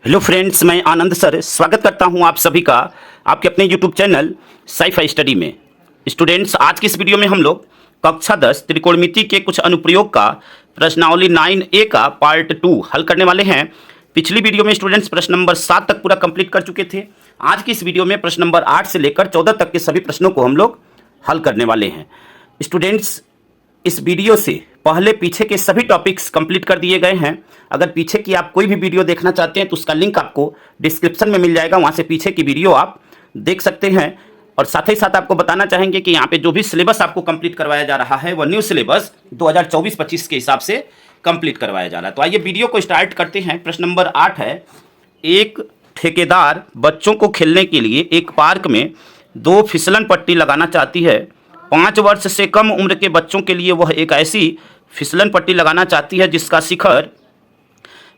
Hello friends, मैं आनंद sir स्वागत करता हूं आप सभी का आपके अपने यूट्यूब चैनल साइफाई स्टडी में। स्टूडेंट्स, आज की इस वीडियो में हम लोग कक्षा 10 त्रिकोणमिति के कुछ अनुप्रयोग का प्रश्नावली 9A का पार्ट 2 हल करने वाले हैं। पिछली वीडियो में स्टूडेंट्स प्रश्न नंबर 7 तक पूरा कंप्लीट कर चुके थे। आज की इस वीडियो में प्रश्न नंबर 8 से लेकर 14 तक के सभी प्रश्नों को हम लोग हल करने वाले हैं। स्टूडेंट्स, इस वीडियो से पहले पीछे के सभी टॉपिक्स कंप्लीट कर दिए गए हैं। अगर पीछे की आप कोई भी वीडियो देखना चाहते हैं तो उसका लिंक आपको डिस्क्रिप्शन में मिल जाएगा, वहां से पीछे की वीडियो आप देख सकते हैं। और साथ ही साथ आपको बताना चाहेंगे कि यहाँ पे जो भी सिलेबस आपको कंप्लीट करवाया जा रहा है वह न्यू सिलेबस 2024-25 के हिसाब से कंप्लीट करवाया जा रहा है। तो आइए वीडियो को स्टार्ट करते हैं। प्रश्न नंबर 8 है, एक ठेकेदार बच्चों को खेलने के लिए एक पार्क में 2 फिसलन पट्टी लगाना चाहती है। 5 वर्ष से कम उम्र के बच्चों के लिए वह एक ऐसी फिसलन पट्टी लगाना चाहती है जिसका शिखर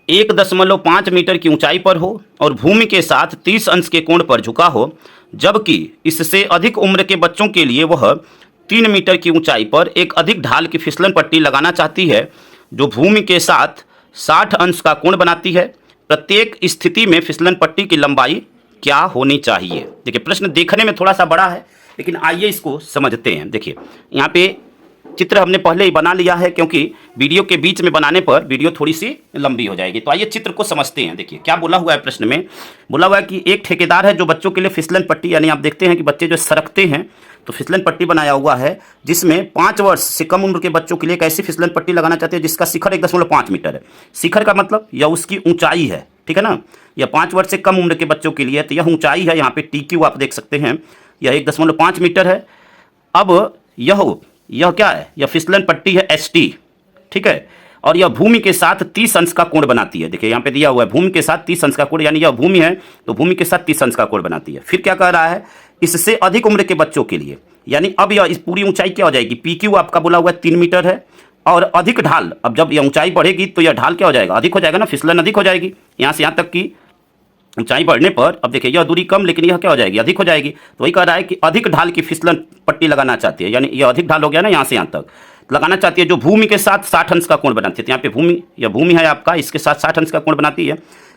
1.5 मीटर की ऊंचाई पर हो और भूमि के साथ 30 अंश के कोण पर झुका हो, जबकि इससे अधिक उम्र के बच्चों के लिए वह 3 मीटर की ऊंचाई पर एक अधिक ढाल की फिसलन पट्टी लगाना चाहती है जो भूमि के साथ 60 अंश का कोण बनाती है। प्रत्येक स्थिति में फिसलन पट्टी की लंबाई क्या होनी चाहिए? देखिए, प्रश्न देखने में थोड़ा सा बड़ा है, लेकिन आइए इसको समझते हैं। देखिए, यहाँ पे चित्र हमने पहले ही बना लिया है क्योंकि वीडियो के बीच में बनाने पर वीडियो थोड़ी सी लंबी हो जाएगी। तो आइए चित्र को समझते हैं। देखिए क्या बोला हुआ है प्रश्न में। बोला हुआ है कि एक ठेकेदार है जो बच्चों के लिए फिसलन पट्टी, यानी आप देखते हैं कि बच्चे जो सरकते हैं तो फिसलन पट्टी बनाया हुआ है, जिसमें 5 वर्ष से कम उम्र के बच्चों के लिए एक ऐसी फिसलन पट्टी लगाना चाहते हैं जिसका शिखर 1.5 मीटर है। शिखर का मतलब यह उसकी ऊंचाई है, ठीक है ना। यह 5 वर्ष से कम उम्र के बच्चों के लिए, तो यह ऊंचाई है। यहाँ पे TQ आप देख सकते हैं, यह 1.5 मीटर है। अब यह क्या है? यह फिसलन पट्टी है ST, ठीक है। और यह भूमि के साथ 30 अंश का कोण बनाती है। देखिए यहाँ पे दिया हुआ है भूमि के साथ 30 अंश का कोण, यानी यह भूमि है तो भूमि के साथ 30 अंश का कोण बनाती है। फिर क्या कह रहा है? इससे अधिक उम्र के बच्चों के लिए, यानी अब यह इस पूरी ऊंचाई क्या हो जाएगी? PQ आपका बोला हुआ है 3 मीटर है और अधिक ढाल, अब जब यह ऊंचाई बढ़ेगी तो यह ढाल क्या हो जाएगा? अधिक हो जाएगा ना, फिसलन अधिक हो जाएगी। यहाँ से यहाँ तक की ऊंचाई बढ़ने पर अब देखिए यह दूरी कम, लेकिन यह क्या हो जाएगी? अधिक हो जाएगी। तो वही कह रहा है कि अधिक ढाल की फिसलन पट्टी लगाना चाहती है, यानी यह अधिक ढाल हो गया ना, यहाँ से यहाँ तक लगाना चाहती है जो भूमि के साथ 60 अंश का कोण बनाती है। तो यहाँ पे यह भूमि है आपका, इसके साथ 60 अंश का कोण बनाती है।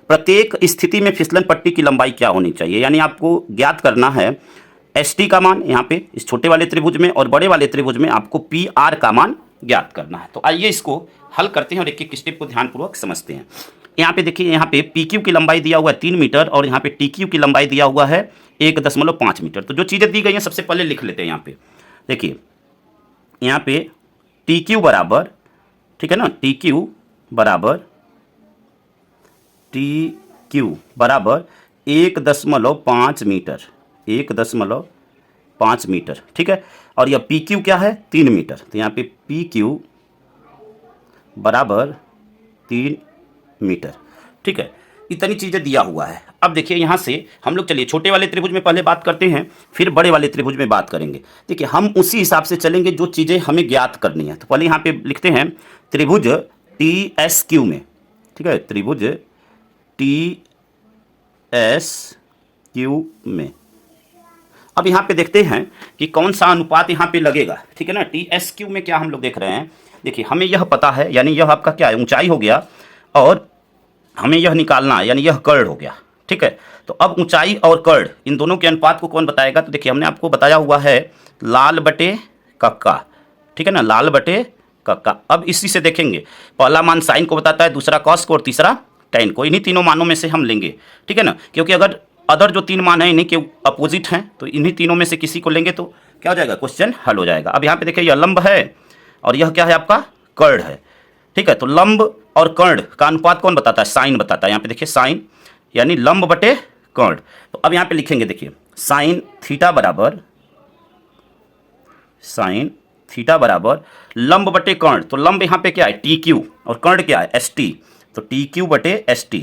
प्रत्येक स्थिति में फिसलन पट्टी की लंबाई क्या होनी चाहिए? यानी आपको ज्ञात करना है ST का मान यहाँ पे इस छोटे वाले त्रिभुज में, और बड़े वाले त्रिभुज में आपको PR का मान ज्ञात करना है। तो आइए इसको हल करते हैं और एक एक स्टेप को ध्यानपूर्वक समझते हैं। यहाँ पे देखिए, यहाँ पे PQ की लंबाई दिया हुआ है 3 मीटर और यहाँ पे TQ की लंबाई दिया हुआ है 1.5 मीटर। तो जो चीज़ें दी गई हैं सबसे पहले लिख लेते हैं। यहाँ पे देखिए, यहाँ पे TQ बराबर, ठीक है ना, TQ बराबर 1.5 मीटर, 1.5 मीटर, ठीक है। और यह PQ क्या है? 3 मीटर। तो यहाँ पे PQ बराबर 3 मीटर, ठीक है। इतनी चीज़ें दिया हुआ है। अब देखिए यहाँ से हम लोग, चलिए छोटे वाले त्रिभुज में पहले बात करते हैं, फिर बड़े वाले त्रिभुज में बात करेंगे। देखिए हम उसी हिसाब से चलेंगे जो चीज़ें हमें ज्ञात करनी है। तो पहले यहाँ पे लिखते हैं त्रिभुज TSQ में, ठीक है, त्रिभुज TSQ में। अब यहाँ पे देखते हैं कि कौन सा अनुपात यहाँ पे लगेगा, ठीक है ना। TSQ में क्या हम लोग देख रहे हैं? देखिए हमें यह पता है, यानी यह आपका क्या है? ऊंचाई हो गया, और हमें यह निकालना है, यानी यह कर्ण हो गया, ठीक है। तो अब ऊंचाई और कर्ण इन दोनों के अनुपात को कौन बताएगा? तो देखिए हमने आपको बताया हुआ है लाल बटे कक्का, ठीक है ना, लाल बटे कक्का। अब इसी से देखेंगे, पहला मान साइन को बताता है, दूसरा कॉस को और तीसरा टैन को। इन्हीं तीनों मानों में से हम लेंगे, ठीक है ना, क्योंकि अगर अदर जो 3 मान हैं इन्हीं के अपोजिट हैं, तो इन्हीं तीनों में से किसी को लेंगे तो क्या हो जाएगा? क्वेश्चन हल हो जाएगा। अब यहाँ पे देखिए, यह लंब है और यह क्या है? आपका कर्ण है, ठीक है। तो लंब और कर्ण का अनुपात कौन बताता है? साइन बताता है। यहाँ पे देखिए साइन, यानी लंब बटे कर्ण। तो अब यहाँ पे लिखेंगे, देखिए साइन थीटा बराबर लंब बटे कर्ण। तो लंब यहाँ पे क्या है? TQ, और कर्ण क्या है? ST। तो TQ बटे ST,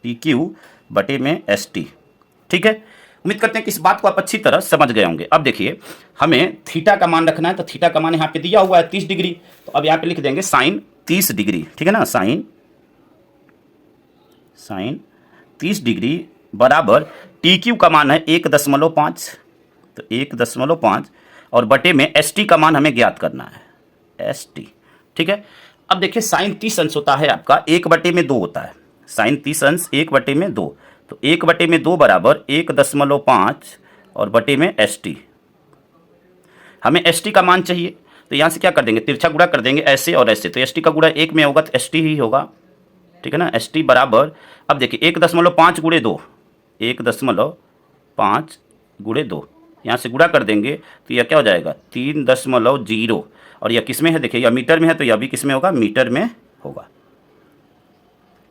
TQ बटे में ST, ठीक है। उम्मीद करते हैं कि इस बात को आप अच्छी तरह समझ गए होंगे। अब देखिए हमें थीटा का मान रखना है, तो थीटा का मान यहाँ पे दिया हुआ है 30 डिग्री। तो अब यहाँ पे लिख देंगे साइन 30 डिग्री, ठीक है ना, साइन 30 डिग्री बराबर TQ का मान है 1.5, तो 1.5 और बटे में ST का मान हमें ज्ञात करना है, ST, ठीक है। अब देखिए साइन 30 अंश होता है आपका, 1/2 होता है। साइन 30 अंश 1/2, तो 1/2 बराबर 1.5 और बटे में ST। हमें ST का मान चाहिए, तो यहाँ से क्या कर देंगे, तिरछा गुणा कर देंगे ऐसे और ऐसे, तो ST का गुणा 1 में होगा तो ST ही होगा, ठीक है ना। ST बराबर, अब देखिए 1.5 गुणे 2, 1.5 गुणे 2, यहाँ से गुणा कर देंगे तो यह क्या हो जाएगा 3.0, और यह किस में है, देखिए यह मीटर में है तो यह भी किस में होगा, मीटर में होगा,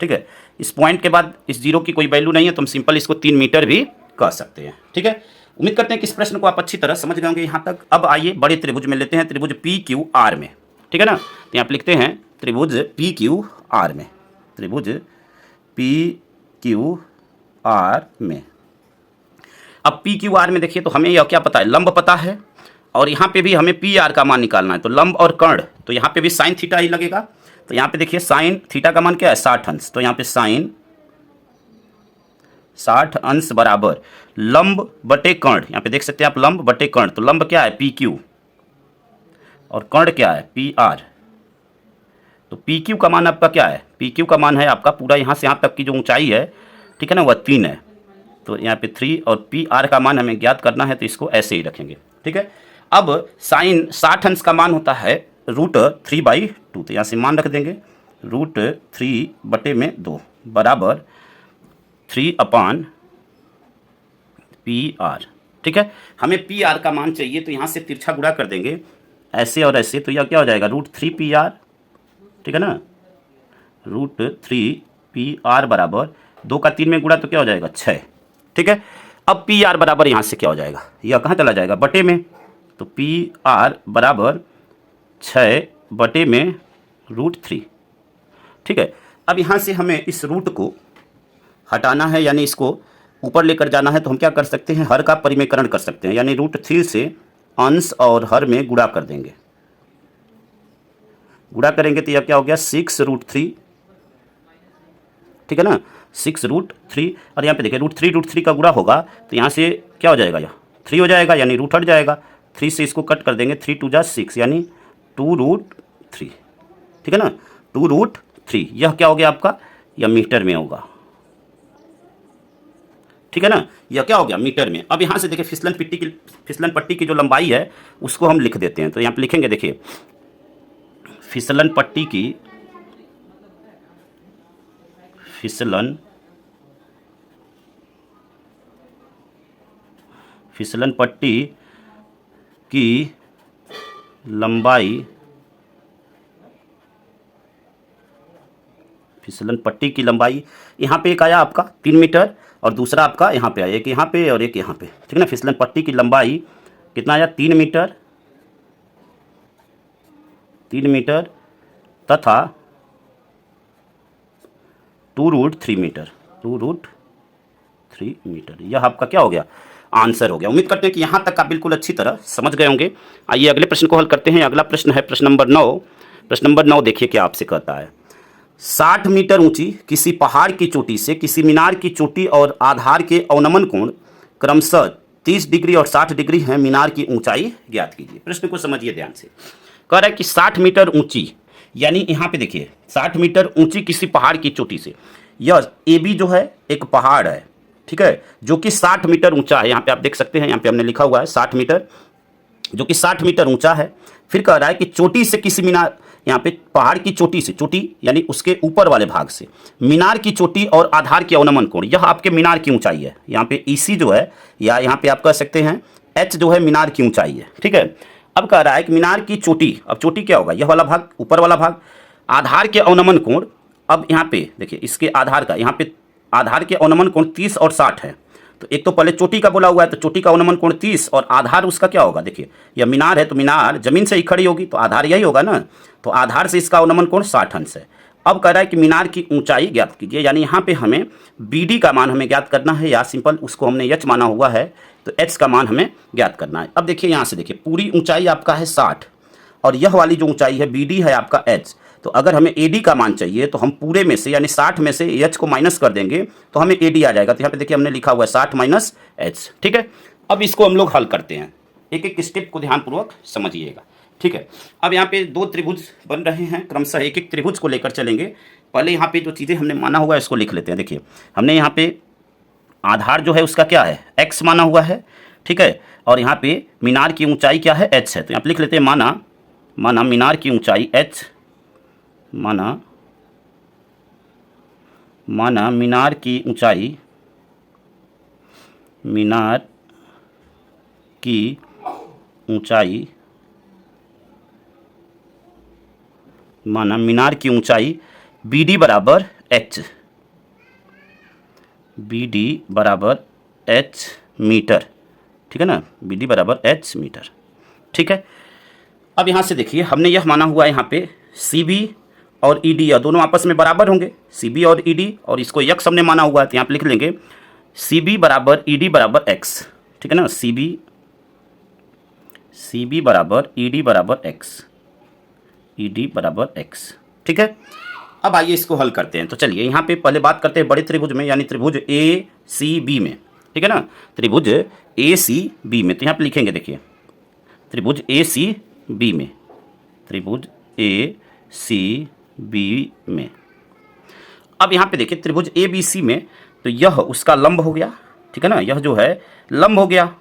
ठीक है। इस पॉइंट के बाद इस जीरो की कोई वैल्यू नहीं है तो हम सिंपल इसको 3 मीटर भी कह सकते हैं, ठीक है। उम्मीद करते हैं कि इस प्रश्न को आप अच्छी तरह समझ गए होंगे यहाँ तक। अब आइए बड़े त्रिभुज में लेते हैं, त्रिभुज PQR में, ठीक है ना। तो यहाँ पे लिखते हैं त्रिभुज PQR में, त्रिभुज PQR में। अब PQR में देखिए तो हमें यह क्या पता है, लंब पता है, और यहाँ पे भी हमें PR का मान निकालना है, तो लंब और कर्ण, तो यहाँ पे भी साइन थीटा ही लगेगा। तो यहाँ पे देखिए साइन थीटा का मान क्या है 60 अंश, तो यहाँ पे साइन 60 अंश बराबर लंब बटे कर्ण, यहाँ पे देख सकते हैं आप लंब बटे कर्ण, तो लंब क्या है PQ और कर्ण क्या है PR। तो PQ का मान आपका क्या है, PQ का मान है आपका पूरा यहाँ से यहाँ तक की जो ऊंचाई है, ठीक है ना, वह 3 है, तो यहाँ पे 3, और PR का मान हमें ज्ञात करना है तो इसको ऐसे ही रखेंगे, ठीक है। अब साइन 60 अंश का मान होता है √3/2, तो यहाँ से मान रख देंगे √3/2 बराबर 3/PR, ठीक है। हमें PR का मान चाहिए तो यहाँ से तिरछा गुणा कर देंगे ऐसे और ऐसे, तो यह क्या हो जाएगा √3PR, ठीक है ना, √3PR बराबर 2 का 3 में गुणा तो क्या हो जाएगा 6, ठीक है। अब PR बराबर यहाँ से क्या हो जाएगा, यह कहाँ चला जाएगा बटे में, तो PR बराबर 6 बटे में √3, ठीक है। अब यहाँ से हमें इस रूट को हटाना है, यानी इसको ऊपर लेकर जाना है, तो हम क्या कर सकते हैं, हर का परिमेयकरण कर सकते हैं, यानी √3 से अंश और हर में गुणा कर देंगे, गुणा करेंगे तो यह क्या हो गया 6√3, ठीक है ना, 6√3, और यहाँ पे देखिए √3 का गुणा होगा तो यहाँ से क्या हो जाएगा, यह 3 हो जाएगा, यानी रूट हट जाएगा, 3 से इसको कट कर देंगे, 3 2 जा 6, यानी 2√3, ठीक है ना, 2√3, यह क्या हो गया आपका, यह मीटर में होगा, ठीक है ना, यह क्या हो गया मीटर में। अब यहाँ से देखिए फिसलन पट्टी की जो लंबाई है उसको हम लिख देते हैं, तो यहाँ पे लिखेंगे देखिए फिसलन पट्टी की लंबाई, फिसलन पट्टी की लंबाई यहाँ पे एक आया आपका 3 मीटर और दूसरा आपका यहाँ पे आया, एक यहाँ पे और एक यहाँ पे, ठीक है ना। फिसलन पट्टी की लंबाई कितना आया 3 मीटर तथा 2√3 मीटर, यह आपका क्या हो गया आंसर हो गया। उम्मीद करते हैं कि यहाँ तक आप बिल्कुल अच्छी तरह समझ गए होंगे। आइए अगले प्रश्न को हल करते हैं। अगला प्रश्न है प्रश्न नंबर 9। प्रश्न नंबर 9 देखिए क्या आपसे कहता है, 60 मीटर ऊंची किसी पहाड़ की चोटी से किसी मीनार की चोटी और आधार के अवनमन कोण क्रमशः 30 डिग्री और 60 डिग्री है, मीनार की ऊंचाई ज्ञात कीजिए। प्रश्न को समझिए ध्यान से। कह रहा है कि 60 मीटर ऊंची, यानी यहाँ पे देखिए 60 मीटर ऊंची किसी पहाड़ की चोटी से, यह AB जो है एक पहाड़ है, ठीक है, जो कि 60 मीटर ऊंचा है। यहाँ पे आप देख सकते हैं, यहाँ पे हमने लिखा हुआ है 60 मीटर, जो कि 60 मीटर ऊंचा है। फिर कह रहा है कि चोटी से किसी मीनार, यहाँ पे पहाड़ की चोटी से, चोटी यानी उसके ऊपर वाले भाग से मीनार की चोटी और आधार के अवनमन कोण, यह आपके मीनार की ऊंचाई है। यहाँ पे EC जो है, या यहाँ पे आप कह सकते हैं H जो है मीनार की ऊंचाई है, ठीक है। अब कह रहा है कि मीनार की चोटी, अब चोटी क्या होगा, यह वाला भाग, ऊपर वाला भाग, आधार के अवनमन कोण। अब यहाँ पे देखिए इसके आधार का, यहाँ पे आधार के अवनमन कोण 30 और 60 है। तो एक तो पहले चोटी का बोला हुआ है, तो चोटी का अवनमन कोण 30 और आधार उसका क्या होगा, देखिए यह मीनार है तो मीनार जमीन से ही खड़ी होगी, तो आधार यही होगा ना, तो आधार से इसका अवनमन कोण 60 अंश है। अब कह रहा है कि मीनार की ऊंचाई ज्ञात कीजिए, यानी यहाँ पे हमें BD का मान हमें ज्ञात करना है, या सिंपल उसको हमने H माना हुआ है तो H का मान हमें ज्ञात करना है। अब देखिए यहाँ से देखिए पूरी ऊंचाई आपका है 60 और यह वाली जो ऊंचाई है BD है आपका H, तो अगर हमें AD का मान चाहिए तो हम पूरे में से यानी 60 में से H को माइनस कर देंगे तो हमें AD आ जाएगा। तो यहाँ पे देखिए हमने लिखा हुआ है 60 माइनस H, ठीक है। अब इसको हम लोग हल करते हैं, एक एक स्टेप को ध्यानपूर्वक समझिएगा, ठीक है। अब यहाँ पे 2 त्रिभुज बन रहे हैं, क्रमशः एक एक त्रिभुज को लेकर चलेंगे। पहले यहाँ पे जो चीज़ें हमने माना हुआ है इसको लिख लेते हैं। देखिए हमने यहाँ पे आधार जो है उसका क्या है, x माना हुआ है, ठीक है, और यहाँ पे मीनार की ऊंचाई क्या है, h है। तो यहाँ पे लिख लेते हैं माना मीनार की ऊंचाई h, माना मीनार की ऊंचाई माना मीनार की ऊंचाई BD बराबर h मीटर, ठीक है ना, BD बराबर h मीटर, ठीक है। अब यहाँ से देखिए हमने यह माना हुआ है यहाँ पे CB और ED या दोनों आपस में बराबर होंगे, CB और ED, और इसको यक्स हमने माना हुआ है तो यहाँ पे लिख लेंगे CB बराबर ED बराबर x, ठीक है ना, CB बराबर ED बराबर x, ठीक है। अब आइए इसको हल करते हैं। तो चलिए यहाँ पे पहले बात करते हैं बड़े त्रिभुज में, यानी त्रिभुज ACB में, ठीक है ना, त्रिभुज ACB में। तो यहाँ पे लिखेंगे, देखिए त्रिभुज ACB में, अब यहाँ पे देखिए त्रिभुज ABC में, तो यह उसका लंब हो गया, ठीक है ना, यह जो है लंब हो गया,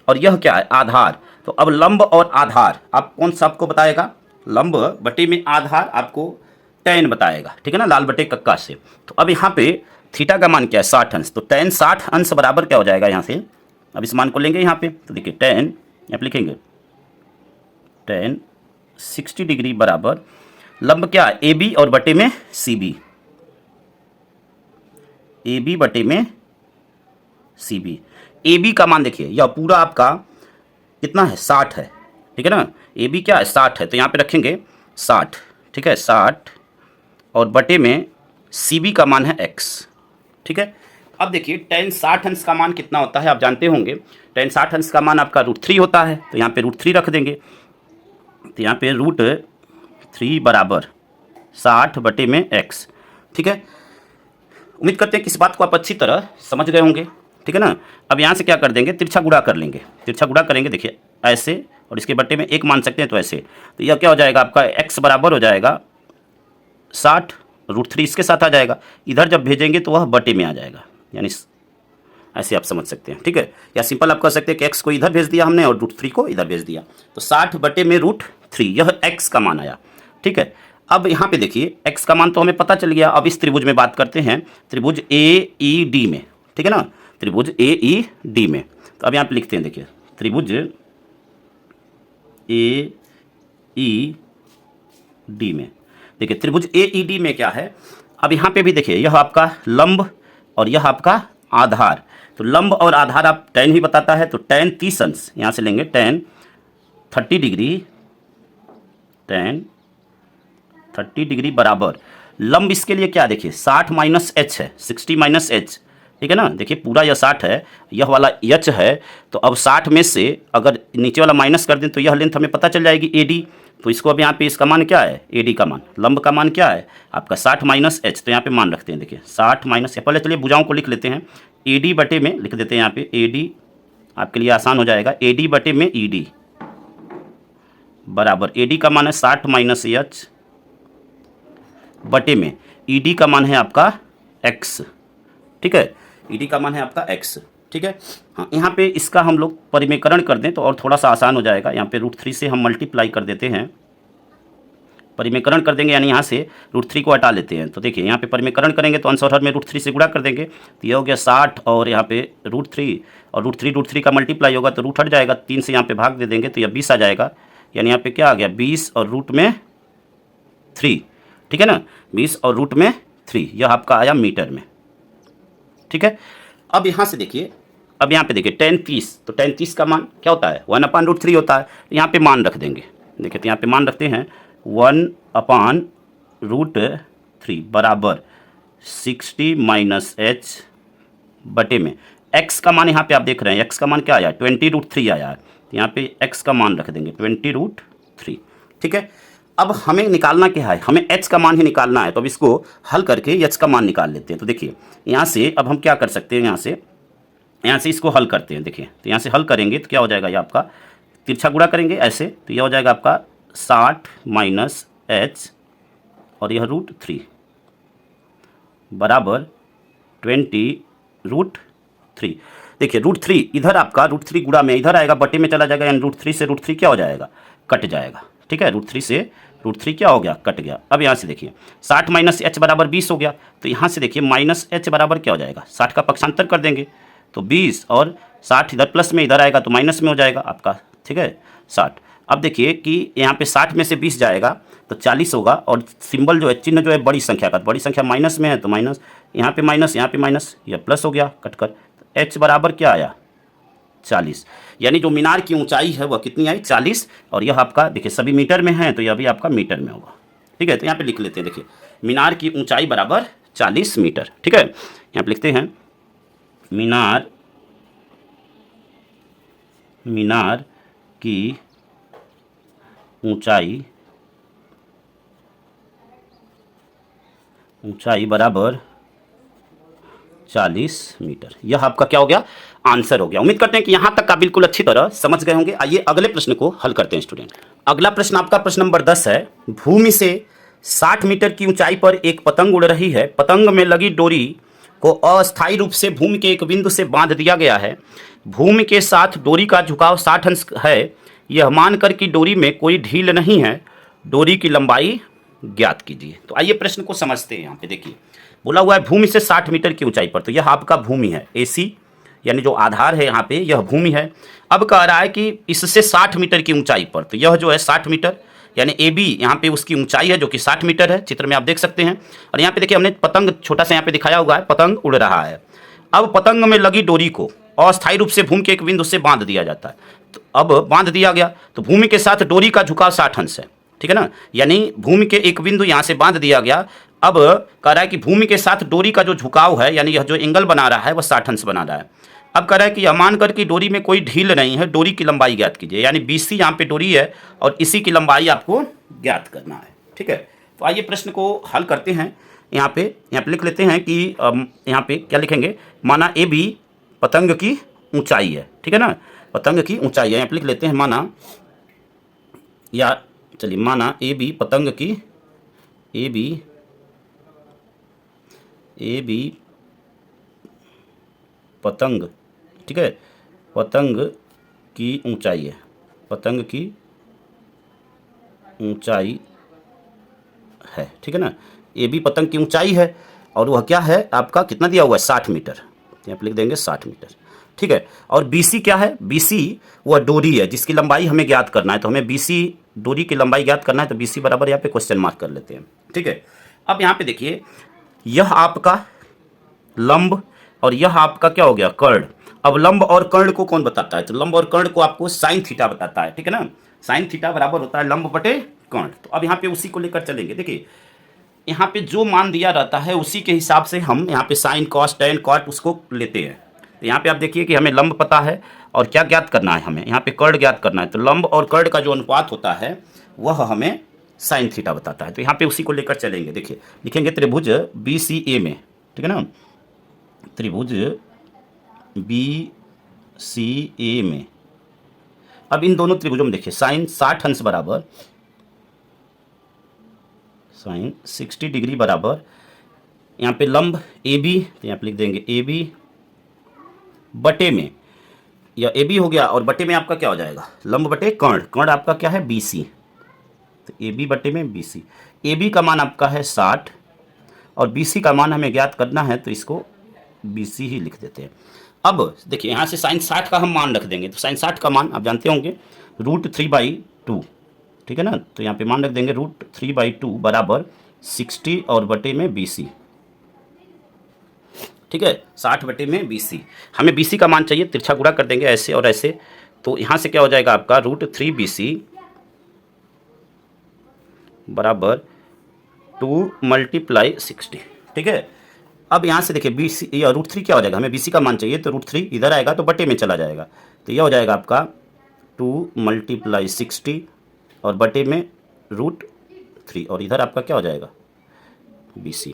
और यह क्या है, आधार। तो अब लंब और आधार आप कौन सा आपको बताएगा, लंब बटे में आधार आपको tan बताएगा, ठीक है ना, लाल बटे कक्का से। तो अब यहाँ पे थीटा का मान क्या है, 60 अंश, तो tan 60 अंश बराबर क्या हो जाएगा यहाँ से, अब इस मान को लेंगे यहाँ पे, तो देखिए tan यहाँ पे लिखेंगे tan 60 डिग्री बराबर लंब क्या है, AB और बटे में CB, AB बटे में CB। AB का मान देखिए यह पूरा आपका कितना है, 60 है, ठीक है ना, AB क्या है 60 है, तो यहाँ पे रखेंगे 60, ठीक है, 60 और बटे में CB का मान है x, ठीक है। अब देखिए tan 60 अंश का मान कितना होता है आप जानते होंगे, tan 60 अंश का मान आपका √3 होता है, तो यहाँ पे √3 रख देंगे, तो यहाँ पे √3 बराबर 60 बटे में x, ठीक है। उम्मीद करते हैं कि इस बात को आप अच्छी तरह समझ गए होंगे, ठीक है ना। अब यहाँ से क्या कर देंगे, तिरछा गुणा कर लेंगे, तिरछा गुणा करेंगे, देखिए ऐसे, और इसके बटे में 1 मान सकते हैं तो ऐसे, तो यह क्या हो जाएगा आपका x बराबर हो जाएगा 60, √3 इसके साथ आ जाएगा, इधर जब भेजेंगे तो वह बटे में आ जाएगा, यानी ऐसे आप समझ सकते हैं, ठीक है। या सिंपल आप कह सकते हैं कि x को इधर भेज दिया हमने और √3 को इधर भेज दिया, तो 60 बटे में √3, यह x का मान आया, ठीक है। अब यहाँ पे देखिए x का मान तो हमें पता चल गया। अब इस त्रिभुज में बात करते हैं, त्रिभुज AED में, ठीक है ना, त्रिभुज AED में। तो अब यहाँ पे लिखते हैं, देखिए त्रिभुज AED में, देखिए त्रिभुज AED में क्या है, अब यहाँ पे भी देखिए यह आपका लंब और यह आपका आधार, तो लंब और आधार आप tan ही बताता है, तो tan 30 अंश यहाँ से लेंगे, tan 30 डिग्री, tan 30 डिग्री बराबर लंब इसके लिए क्या, देखिए 60 माइनस h है, 60 माइनस h, ठीक है ना, देखिए पूरा यह 60 है, यह वाला h है, तो अब 60 में से अगर नीचे वाला माइनस कर दें तो यह लेंथ हमें पता चल जाएगी AD, तो इसको अब यहाँ पे इसका मान क्या है, AD का मान, लंब का मान क्या है आपका 60 माइनस h, तो यहाँ पे मान रखते हैं, देखिए 60 माइनस, पहले चलिए भुजाओं को लिख लेते हैं, AD बटे में लिख देते हैं यहाँ पे AD, आपके लिए आसान हो जाएगा, AD बटे में ED बराबर, AD का मान है 60 माइनस h बटे में ED का मान है आपका x, ठीक है, ED का मान है आपका x, ठीक है। हाँ, यहाँ पे इसका हम लोग परिमेकरण कर दें तो और थोड़ा सा आसान हो जाएगा, यहाँ पे √3 से हम मल्टीप्लाई कर देते हैं, परिमेकरण कर देंगे, यानी यहाँ से √3 को हटा लेते हैं, तो देखिए यहाँ पे परिमेकरण करेंगे तो अंश और हर में √3 से गुणा कर देंगे, तो ये हो गया 60 और यहाँ पे √3 और √3 का मल्टीप्लाई होगा तो रूट हट जाएगा, 3 से यहाँ पे भाग दे देंगे तो यह 20 आ जाएगा, यानी यहाँ पे क्या आ गया 20 और √3, ठीक है ना, 20 और √3, यह आपका आया मीटर में, ठीक है। अब यहाँ से देखिए, अब यहाँ पे देखिए tan 30, तो tan 30 का मान क्या होता है 1/√3 होता है, यहाँ पे मान रख देंगे, देखिए तो यहाँ पे मान रखते हैं 1/√3 बराबर 60 माइनस h बटे में x का मान, यहाँ पे आप देख रहे हैं x का मान क्या आया 20√3 आया है, तो यहाँ पे x का मान रख देंगे 20√3, ठीक है। अब हमें निकालना क्या है, हमें h का मान ही निकालना है, तो अब इसको हल करके h का मान निकाल लेते हैं। तो देखिए यहाँ से अब हम क्या कर सकते हैं, यहाँ से इसको हल करते हैं, देखिए तो यहाँ से हल करेंगे तो क्या हो जाएगा, ये आपका तिरछा गुणा करेंगे ऐसे, तो यह हो जाएगा आपका 60 माइनस h और यह √3, बराबर 20√3। देखिए √3 इधर आपका √3 गुणा में इधर आएगा, बटे में चला जाएगा, यानी √3 से √3 क्या हो जाएगा, कट जाएगा। ठीक है, √3 से √3 क्या हो गया, कट गया। अब यहाँ से देखिए 60 माइनस h बराबर 20 हो गया, तो यहाँ से देखिए माइनस h बराबर क्या हो जाएगा, 60 का पक्षांतर कर देंगे तो 20, और 60 इधर प्लस में इधर आएगा तो माइनस में हो जाएगा आपका। ठीक है 60। अब देखिए कि यहाँ पे 60 में से 20 जाएगा तो 40 होगा, और सिंबल जो है, चिन्ह जो है बड़ी संख्या का, बड़ी संख्या माइनस में है तो माइनस, यहाँ पे माइनस, यहाँ पे माइनस, यह प्लस हो गया कटकर। h बराबर क्या आया, 40, यानी जो मीनार की ऊंचाई है वह कितनी आई, 40। और यह आपका देखिए सभी मीटर में है तो यह भी आपका मीटर में होगा। ठीक है, तो यहाँ पे लिख लेते हैं, देखिए मीनार की ऊंचाई बराबर 40 मीटर। ठीक है, यहाँ पे लिखते हैं मीनार की ऊंचाई बराबर 40 मीटर। यह आपका क्या हो गया, आंसर हो गया। उम्मीद करते हैं कि यहाँ तक का बिल्कुल अच्छी तरह समझ गए होंगे। आइए अगले प्रश्न को हल करते हैं स्टूडेंट। अगला प्रश्न आपका प्रश्न नंबर 10 है। भूमि से 60 मीटर की ऊंचाई पर एक पतंग उड़ रही है। पतंग में लगी डोरी को अस्थायी रूप से भूमि के एक बिंदु से बांध दिया गया है। भूमि के साथ डोरी का झुकाव 60 अंश है। यह मानकर कि डोरी में कोई ढील नहीं है, डोरी की लंबाई ज्ञात कीजिए। तो आइए प्रश्न को समझते हैं। यहाँ पे देखिए बोला हुआ है भूमि से 60 मीटर की ऊंचाई पर, तो यह आपका भूमि है, AC यानी जो आधार है यहाँ पे यह भूमि है। अब कह रहा है कि इससे 60 मीटर की ऊंचाई पर, तो यह जो है 60 मीटर यानी AB यहाँ पे उसकी ऊंचाई है जो कि 60 मीटर है, चित्र में आप देख सकते हैं। और यहाँ पे देखिए हमने पतंग छोटा सा यहाँ पे दिखाया हुआ है, पतंग उड़ रहा है। अब पतंग में लगी डोरी को अस्थायी रूप से भूमि के एक बिंदु से बांध दिया जाता है। तो अब बांध दिया गया तो भूमि के साथ डोरी का झुकाव 60 अंश है। ठीक है ना, यानी भूमि के एक बिंदु यहाँ से बांध दिया गया। अब कह रहा है कि भूमि के साथ डोरी का जो झुकाव है, यानी यह जो एंगल बना रहा है वह 60 अंश बना रहा है। अब कह रहा है कि यह मानकर कि डोरी में कोई ढील नहीं है, डोरी की लंबाई ज्ञात कीजिए। यानी BC यहाँ पे डोरी है और इसी की लंबाई आपको ज्ञात करना है। ठीक है, तो आइए प्रश्न को हल करते हैं। यहाँ पे लिख लेते हैं कि यहाँ पे क्या लिखेंगे, माना AB पतंग की ऊंचाई है। ठीक है ना, पतंग की ऊंचाई है, यहाँ पे लिख लेते हैं माना, या चलिए माना AB पतंग की AB पतंग, ठीक है, पतंग की ऊंचाई है, पतंग की ऊंचाई है। ठीक है ना, AB पतंग की ऊंचाई है और वह क्या है आपका, कितना दिया हुआ है, 60 मीटर। यहाँ पे लिख देंगे 60 मीटर। ठीक है, और BC क्या है, BC वह डोरी है जिसकी लंबाई हमें ज्ञात करना है। तो हमें BC डोरी की लंबाई ज्ञात करना है, तो BC बराबर यहाँ पे क्वेश्चन मार्क कर लेते हैं। ठीक है, अब यहाँ पे देखिए यह आपका लंब और यह आपका क्या हो गया, कर्ण। अब लंब और कर्ण को कौन बताता है, तो लंब और कर्ण को आपको साइन थीटा बताता है। ठीक है ना, साइन थीटा बराबर होता है लंब बटे कर्ण। तो अब यहाँ पे उसी को लेकर चलेंगे। देखिए यहाँ पे जो मान दिया रहता है उसी के हिसाब से हम यहाँ पे साइन कॉस टेन कॉट उसको लेते हैं। तो यहाँ पे आप देखिए कि हमें लंब पता है और क्या ज्ञात करना है, हमें यहाँ पे कर्ण ज्ञात करना है। तो लंब और कर्ण का जो अनुपात होता है वह हमें साइन थीटा बताता है। तो यहाँ पे उसी को लेकर चलेंगे। देखिए लिखेंगे त्रिभुज BCA में, ठीक है ना, त्रिभुज BCA में। अब इन दोनों त्रिभुजों में देखिए साइन 60 अंश बराबर साइन 60 डिग्री बराबर यहाँ पे लंब AB, तो यहाँ पे लिख देंगे AB बटे में, या AB हो गया और बटे में आपका क्या हो जाएगा, लंब बटे कर्ण। कर्ण आपका क्या है, BC। तो AB बटे में BC। AB का मान आपका है 60 और BC का मान हमें ज्ञात करना है, तो इसको BC ही लिख देते हैं। अब देखिए यहाँ से साइन 60 का हम मान रख देंगे। तो साइन 60 का मान आप जानते होंगे √3/2, ठीक है ना। तो यहाँ पे मान रख देंगे √3/2 बराबर 60 और बटे में BC। ठीक है, 60 बटे में BC। हमें BC का मान चाहिए, तिरछा गुणा कर देंगे ऐसे और ऐसे। तो यहाँ से क्या हो जाएगा आपका √3BC बराबर 2 × 60। ठीक है, अब यहाँ से देखिए BC या √3 क्या हो जाएगा, हमें BC का मान चाहिए। तो √3 इधर आएगा तो बटे में चला जाएगा। तो यह हो जाएगा आपका 2 × 60 और बटे में √3 और इधर आपका क्या हो जाएगा BC।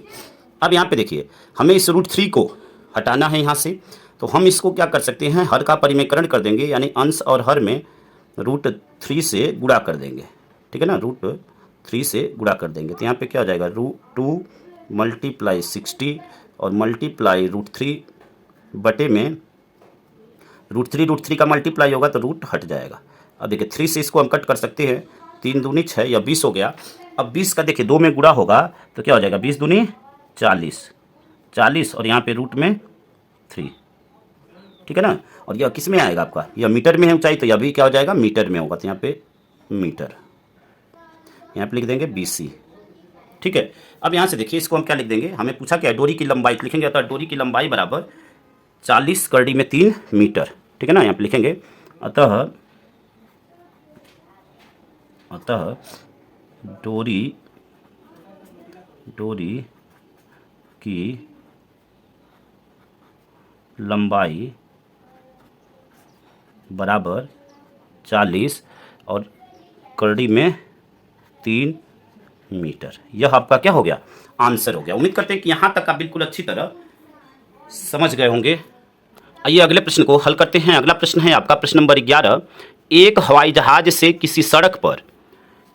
अब यहाँ पे देखिए हमें इस √3 को हटाना है यहाँ से। तो हम इसको क्या कर सकते हैं, हर का परिमेकरण कर देंगे, यानी अंश और हर में √3 से गुणा कर देंगे। ठीक है ना, √3 से गुणा कर देंगे। तो यहाँ पे क्या हो जाएगा 2 मल्टीप्लाई 60 और मल्टीप्लाई √3 बटे में √3 का मल्टीप्लाई होगा तो रूट हट जाएगा। अब देखिए 3 से इसको हम कट कर सकते हैं, 3 दूनी 6 या 20 हो गया। अब 20 का देखिए 2 में गुणा होगा तो क्या हो जाएगा, 20 दूनी 40 और यहाँ पे रूट में 3, ठीक है ना। और यह किस में आएगा आपका, यह मीटर में है ऊंचाई, तो यह भी क्या हो जाएगा, मीटर में होगा। तो यहाँ पे मीटर, यहाँ पे लिख देंगे BC, ठीक है। अब यहाँ से देखिए इसको हम क्या लिख देंगे, हमें पूछा क्या, डोरी की लंबाई लिखेंगे, अतः डोरी की लंबाई बराबर 40 करड़ी में 3 मीटर, ठीक है ना। यहाँ पे लिखेंगे अतः डोरी की लंबाई बराबर 40 और करड़ी में 3 मीटर। यह आपका क्या हो गया, आंसर हो गया। उम्मीद करते हैं कि यहाँ तक आप बिल्कुल अच्छी तरह समझ गए होंगे। आइए अगले प्रश्न को हल करते हैं। अगला प्रश्न है आपका प्रश्न नंबर 11। एक हवाई जहाज से किसी सड़क पर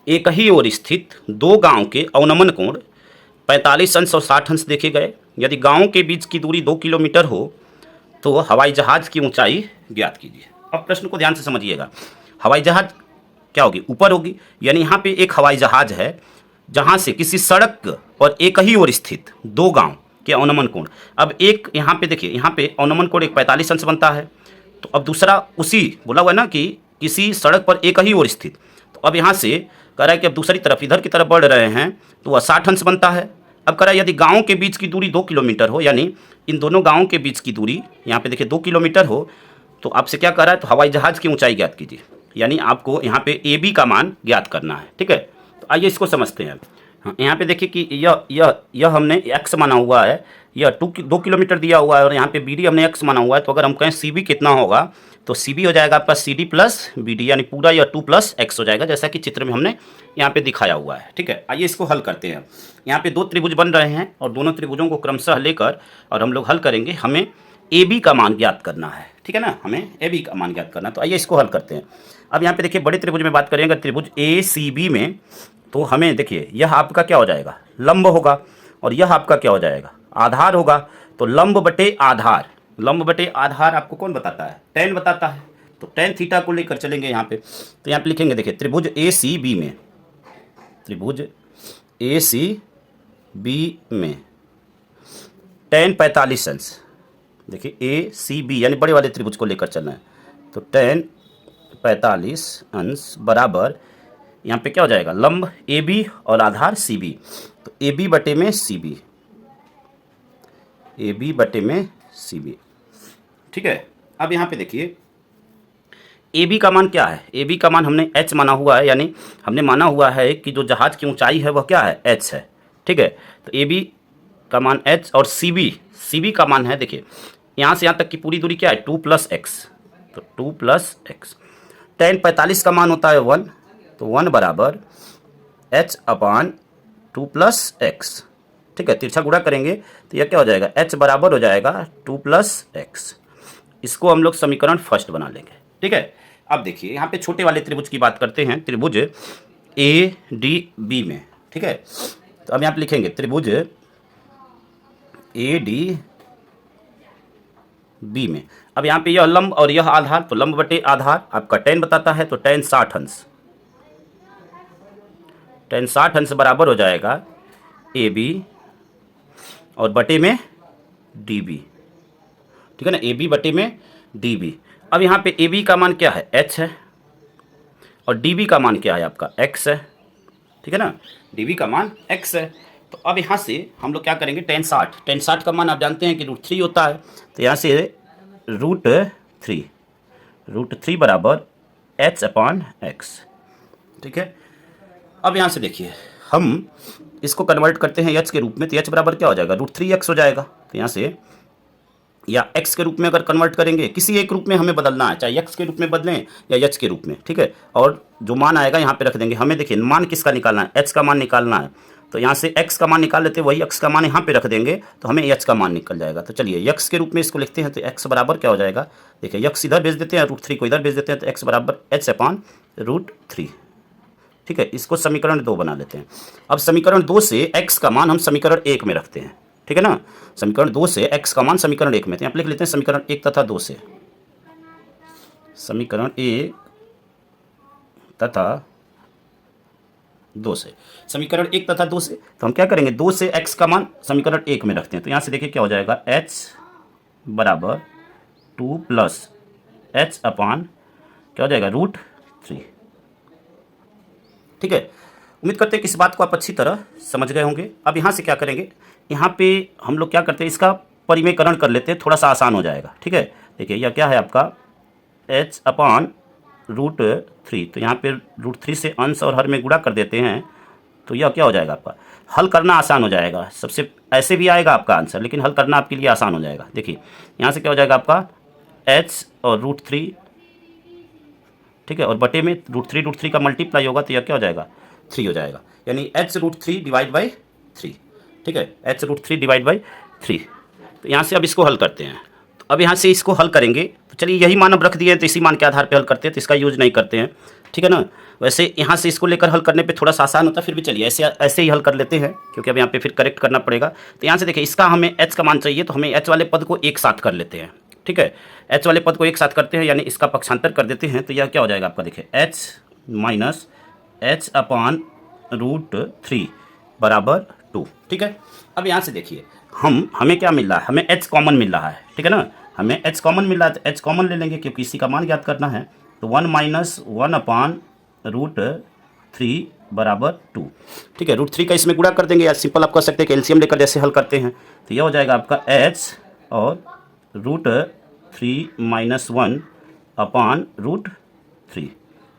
एक ही ओर स्थित 2 गांव के अवनमन कोण 45 अंश और 60 अंश देखे गए। यदि गांव के बीच की दूरी 2 किलोमीटर हो तो हवाई जहाज की ऊंचाई ज्ञात कीजिए। अब प्रश्न को ध्यान से समझिएगा। हवाई जहाज क्या होगी, ऊपर होगी, यानी यहाँ पे एक हवाई जहाज है जहाँ से किसी सड़क पर एक ही ओर स्थित 2 गांव के अवनमन कोण। अब एक यहाँ पे देखिए, यहाँ पे अवनमन कोण एक 45 अंश बनता है। तो अब दूसरा उसी बोला हुआ है ना कि किसी सड़क पर एक ही ओर स्थित, तो अब यहाँ से कह रहा है कि अब दूसरी तरफ इधर की तरफ बढ़ रहे हैं तो वह 60 अंश बनता है। अब कह रहा है यदि गाँव के बीच की दूरी 2 किलोमीटर हो, यानी इन दोनों गाँव के बीच की दूरी यहाँ पे देखिए 2 किलोमीटर हो, तो आपसे क्या कह रहा है, तो हवाई जहाज की ऊंचाई ज्ञात कीजिए। यानी आपको यहाँ पे AB का मान ज्ञात करना है, ठीक है। तो आइए इसको समझते हैं। हाँ, यहाँ पे देखिए कि यह हमने x माना हुआ है, यह 2 किलोमीटर दिया हुआ है, और यहाँ पे BD हमने x माना हुआ है। तो अगर हम कहें CB कितना होगा, तो CB हो जाएगा आपका CD प्लस BD, यानी पूरा यह 2 + x हो जाएगा, जैसा कि चित्र में हमने यहाँ पे दिखाया हुआ है, ठीक है। आइए इसको हल करते हैं। यहाँ पे 2 त्रिभुज बन रहे हैं और दोनों त्रिभुजों को क्रमशः लेकर और हम लोग हल करेंगे। हमें AB का मान ज्ञात करना है, ठीक है ना, हमें AB का मान ज्ञात करना है। तो आइए इसको हल करते हैं। अब यहाँ पे देखिए बड़े त्रिभुज में बात करेंगे, त्रिभुज ACB में, तो हमें देखिए यह आपका क्या हो जाएगा, लंब होगा, और यह आपका क्या हो जाएगा, आधार होगा। तो लंब बटे आधार आपको कौन बताता है, tan बताता है। तो tan थीटा को लेकर चलेंगे यहाँ पे। तो यहाँ पे लिखेंगे देखिए त्रिभुज ACB में tan 45 अंश, देखिए ACB यानी बड़े वाले त्रिभुज को लेकर चलना है। तो tan 45 अंश बराबर यहाँ पे क्या हो जाएगा, लंब AB और आधार CB। तो AB बटे में CB, ठीक है। अब यहाँ पे देखिए AB का मान क्या है, AB का मान हमने h माना हुआ है, यानी हमने माना हुआ है कि जो जहाज की ऊंचाई है वह क्या है, h है, ठीक है। तो AB का मान h और CB का मान है, देखिए यहाँ से यहाँ तक की पूरी दूरी क्या है, 2 + x। तो 2 + x, tan 45 का मान होता है 1, तो 1 बराबर h/2 + x, ठीक है। तिरछा गुणा करेंगे तो यह क्या हो जाएगा, h बराबर हो जाएगा 2 + x। इसको हम लोग समीकरण फर्स्ट बना लेंगे, ठीक है। अब देखिए यहाँ पे छोटे वाले त्रिभुज की बात करते हैं, त्रिभुज ADB में, ठीक है। तो अब यहाँ पे लिखेंगे त्रिभुज ADB में। अब यहाँ पे यह लंब और यह आधार, तो लंब बटे आधार आपका tan बताता है, तो tan 60 अंश, tan 60 अंश बराबर हो जाएगा AB और बटे में DB, ठीक है ना, AB बटे में DB। अब यहाँ पे AB का मान क्या है, h है, और DB का मान क्या है आपका, x है, ठीक है ना, DB का मान x है। तो अब यहाँ से हम लोग क्या करेंगे, tan 60 का मान आप जानते हैं कि √3 होता है। तो यहाँ से √3 बराबर h/x, ठीक है। अब यहाँ से देखिए हम इसको कन्वर्ट करते हैं h के रूप में, तो h बराबर क्या हो जाएगा, √3x हो जाएगा। तो यहाँ से या x के रूप में अगर कन्वर्ट करेंगे, किसी एक रूप में हमें बदलना है, चाहे x के रूप में बदलें या h के रूप में, ठीक है। और जो मान आएगा यहाँ पे रख देंगे। हमें देखिए मान किसका निकालना है, h का मान निकालना है। तो यहाँ से x का मान निकाल लेते हैं, वही x का मान यहाँ पे रख देंगे तो हमें h का मान निकल जाएगा। तो चलिए x के रूप में इसको लिखते हैं। तो x बराबर क्या हो जाएगा, देखिए x इधर भेज देते हैं, √3 को इधर भेज देते हैं, तो x बराबर h/√3, ठीक है, इसको समीकरण 2 बना लेते हैं। अब समीकरण 2 से x का मान हम समीकरण 1 में रखते हैं, ठीक है ना। समीकरण 2 से x का मान समीकरण 1 में, तो यहाँ पे लिख लेते हैं समीकरण 1 तथा 2 से, समीकरण 1 तथा 2 से, समीकरण 1 तथा 2 से। तो हम क्या करेंगे, 2 से x का मान समीकरण 1 में रखते हैं, तो यहाँ से देखिए क्या हो जाएगा, h बराबर 2 प्लस h अपान क्या हो जाएगा, √3। ठीक है, उम्मीद करते हैं कि इस बात को आप अच्छी तरह समझ गए होंगे। अब यहाँ से क्या करेंगे, यहाँ पे हम लोग क्या करते हैं, इसका परिमेयकरण कर लेते हैं, थोड़ा सा आसान हो जाएगा। ठीक है, देखिए यह क्या है आपका h अपान √3, तो यहाँ पे √3 से अंश और हर में गुणा कर देते हैं, तो यह क्या हो जाएगा आपका, हल करना आसान हो जाएगा। सबसे ऐसे भी आएगा आपका आंसर, लेकिन हल करना आपके लिए आसान हो जाएगा। देखिए यहाँ से क्या हो जाएगा आपका h और √3, ठीक है, और बटे में √3 का मल्टीप्लाई होगा, तो यह क्या हो जाएगा, 3 हो जाएगा, यानी h√3 डिवाइड बाई 3। ठीक है, h√3 डिवाइड बाई 3। तो यहाँ से अब इसको हल करते हैं, तो अब यहाँ से इसको हल करेंगे, तो चलिए यही मान अब रख दिए हैं, तो इसी मान के आधार पे हल करते हैं, तो इसका यूज नहीं करते हैं। ठीक है ना, वैसे यहाँ से इसको लेकर हल करने पे थोड़ा सा आसान होता है, फिर भी चलिए ऐसे ही हल कर लेते हैं, क्योंकि अब यहाँ पे फिर करेक्ट करना पड़ेगा। तो यहाँ से देखिए इसका हमें h का मान चाहिए, तो हमें h वाले पद को एक साथ कर लेते हैं। ठीक है, h वाले पद को एक साथ करते हैं, यानी इसका पक्षांतर कर देते हैं, तो यह क्या हो जाएगा आपका, देखिए h माइनस h अपान √3 बराबर 2। ठीक है, अब यहाँ से देखिए हमें क्या मिल रहा है, हमें h कॉमन मिल रहा है। ठीक है ना, हमें h कॉमन मिल रहा है, तो h कॉमन ले लेंगे, क्योंकि इसी का मान ज्ञात करना है। तो 1 माइनस 1 अपान √3 बराबर 2। ठीक है, √3 का इसमें गुणा कर देंगे, या सिंपल आप कर सकते हैं कि एलसीएम लेकर जैसे हल करते हैं, तो यह हो जाएगा आपका h और √3 माइनस 1 अपान √3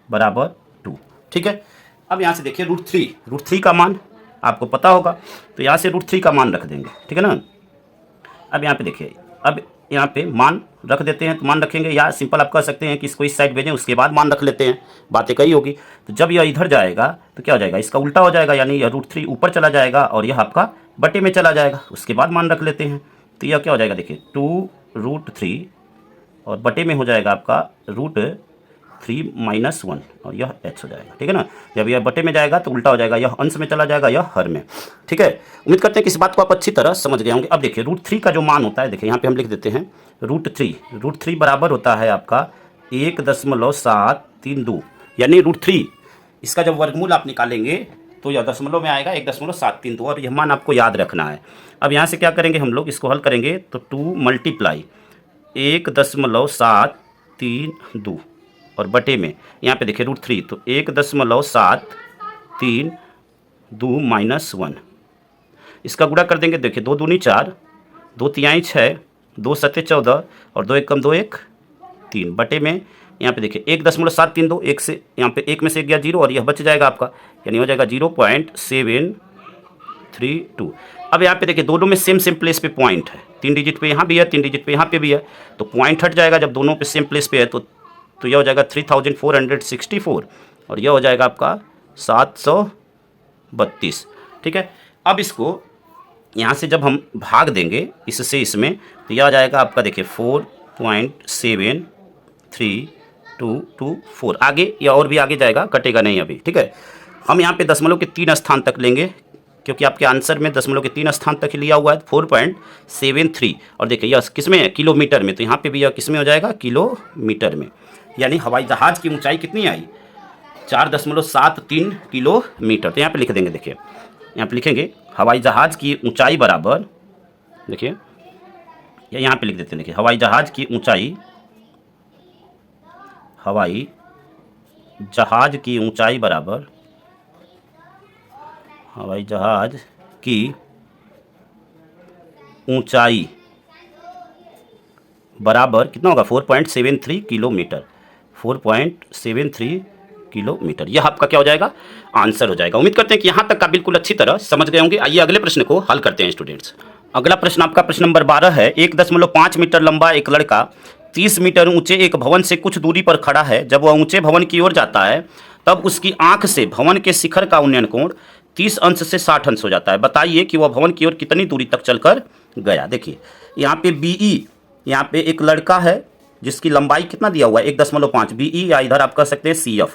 बराबर 2। ठीक है, अब यहाँ से देखिए √3 का मान आपको पता होगा, तो यहाँ से √3 का मान रख देंगे। ठीक है ना, अब यहाँ पे देखिए, अब यहाँ पे मान रख देते हैं, तो मान रखेंगे, या सिंपल आप कह सकते हैं कि इसको इस साइड भेजें, उसके बाद मान रख लेते हैं, बातें कही होगी। तो जब यह इधर जाएगा तो क्या हो जाएगा, इसका उल्टा हो जाएगा, यानी यह √3 ऊपर चला जाएगा और यह आपका बटे में चला जाएगा, उसके बाद मान रख लेते हैं। तो यह क्या हो जाएगा, देखिए 2√3 और बटे में हो जाएगा आपका √3 माइनस 1 और यह h हो जाएगा। ठीक है ना, जब यह बटे में जाएगा तो उल्टा हो जाएगा, यह अंश में चला जाएगा, यह हर में। ठीक है, उम्मीद करते हैं कि इस बात को आप अच्छी तरह समझ गए होंगे। अब देखिए √3 का जो मान होता है, देखिए यहाँ पे हम लिख देते हैं √3 बराबर होता है आपका 1.732, यानी √3 इसका जब वर्गमूल आप निकालेंगे तो यह दशमलव में आएगा 1.732, और यह मान आपको याद रखना है। अब यहाँ से क्या करेंगे हम लोग, इसको हल करेंगे, तो 2 मल्टीप्लाई 1.732 और बटे में यहाँ पे देखिए √3, तो 1.732 माइनस 1, इसका गुणा कर देंगे। देखिए 2 दूनी 4, 2 तिहाई 6, 2 सत्ते 14 और 2 एकम 2 1 3 बटे में यहाँ पे देखिए 1.732, एक से यहाँ पे एक में से गया 0 और यह बच जाएगा आपका, यानी हो जाएगा 0.732। अब यहाँ पे देखिए दोनों में सेम प्लेस पे पॉइंट है, 3 डिजिट पे यहाँ भी है, 3 डिजिट पे यहाँ पे भी है, तो पॉइंट हट जाएगा जब दोनों पे सेम प्लेस पे है, तो यह हो जाएगा 3464 और यह हो जाएगा आपका 732। ठीक है, अब इसको यहाँ से जब हम भाग देंगे इससे इसमें, तो यह आ जाएगा आपका देखिए 4.73224। आगे या और भी आगे जाएगा, कटेगा नहीं अभी। ठीक है, हम यहाँ पे दशमलव के 3 स्थान तक लेंगे, क्योंकि आपके आंसर में दशमलव के 3 स्थान तक लिया हुआ है, 4.73। और देखिए यह किस में है, किलोमीटर में, तो यहाँ पे भी यह किस में हो जाएगा, किलोमीटर में, यानी हवाई जहाज की ऊंचाई कितनी आई, 4.73 किलोमीटर। तो यहाँ पे लिख देंगे, देखिए यहाँ पे लिखेंगे हवाई जहाज की ऊंचाई बराबर, देखिए यहाँ पे लिख देते हैं, देखिए हवाई जहाज की ऊंचाई, हवाई जहाज की ऊंचाई बराबर, हवाई जहाज की ऊंचाई बराबर कितना होगा, 4.73 किलोमीटर, 4.73 किलोमीटर। यह आपका क्या हो जाएगा, आंसर हो जाएगा। उम्मीद करते हैं कि यहाँ तक का बिल्कुल अच्छी तरह समझ गए होंगे। आइए अगले प्रश्न को हल करते हैं स्टूडेंट्स। अगला प्रश्न आपका प्रश्न नंबर 12 है। 1.5 मीटर लंबा एक लड़का 30 मीटर ऊंचे एक भवन से कुछ दूरी पर खड़ा है। जब वह ऊंचे भवन की ओर जाता है तब उसकी आंख से भवन के शिखर का उन्नयन कोण 30 अंश से 60 अंश हो जाता है। बताइए कि वह भवन की ओर कितनी दूरी तक चलकर गया। देखिए यहाँ पे BE, यहाँ पे एक लड़का है जिसकी लंबाई कितना दिया हुआ है, 1.5 BE, या इधर आप कह सकते हैं CF।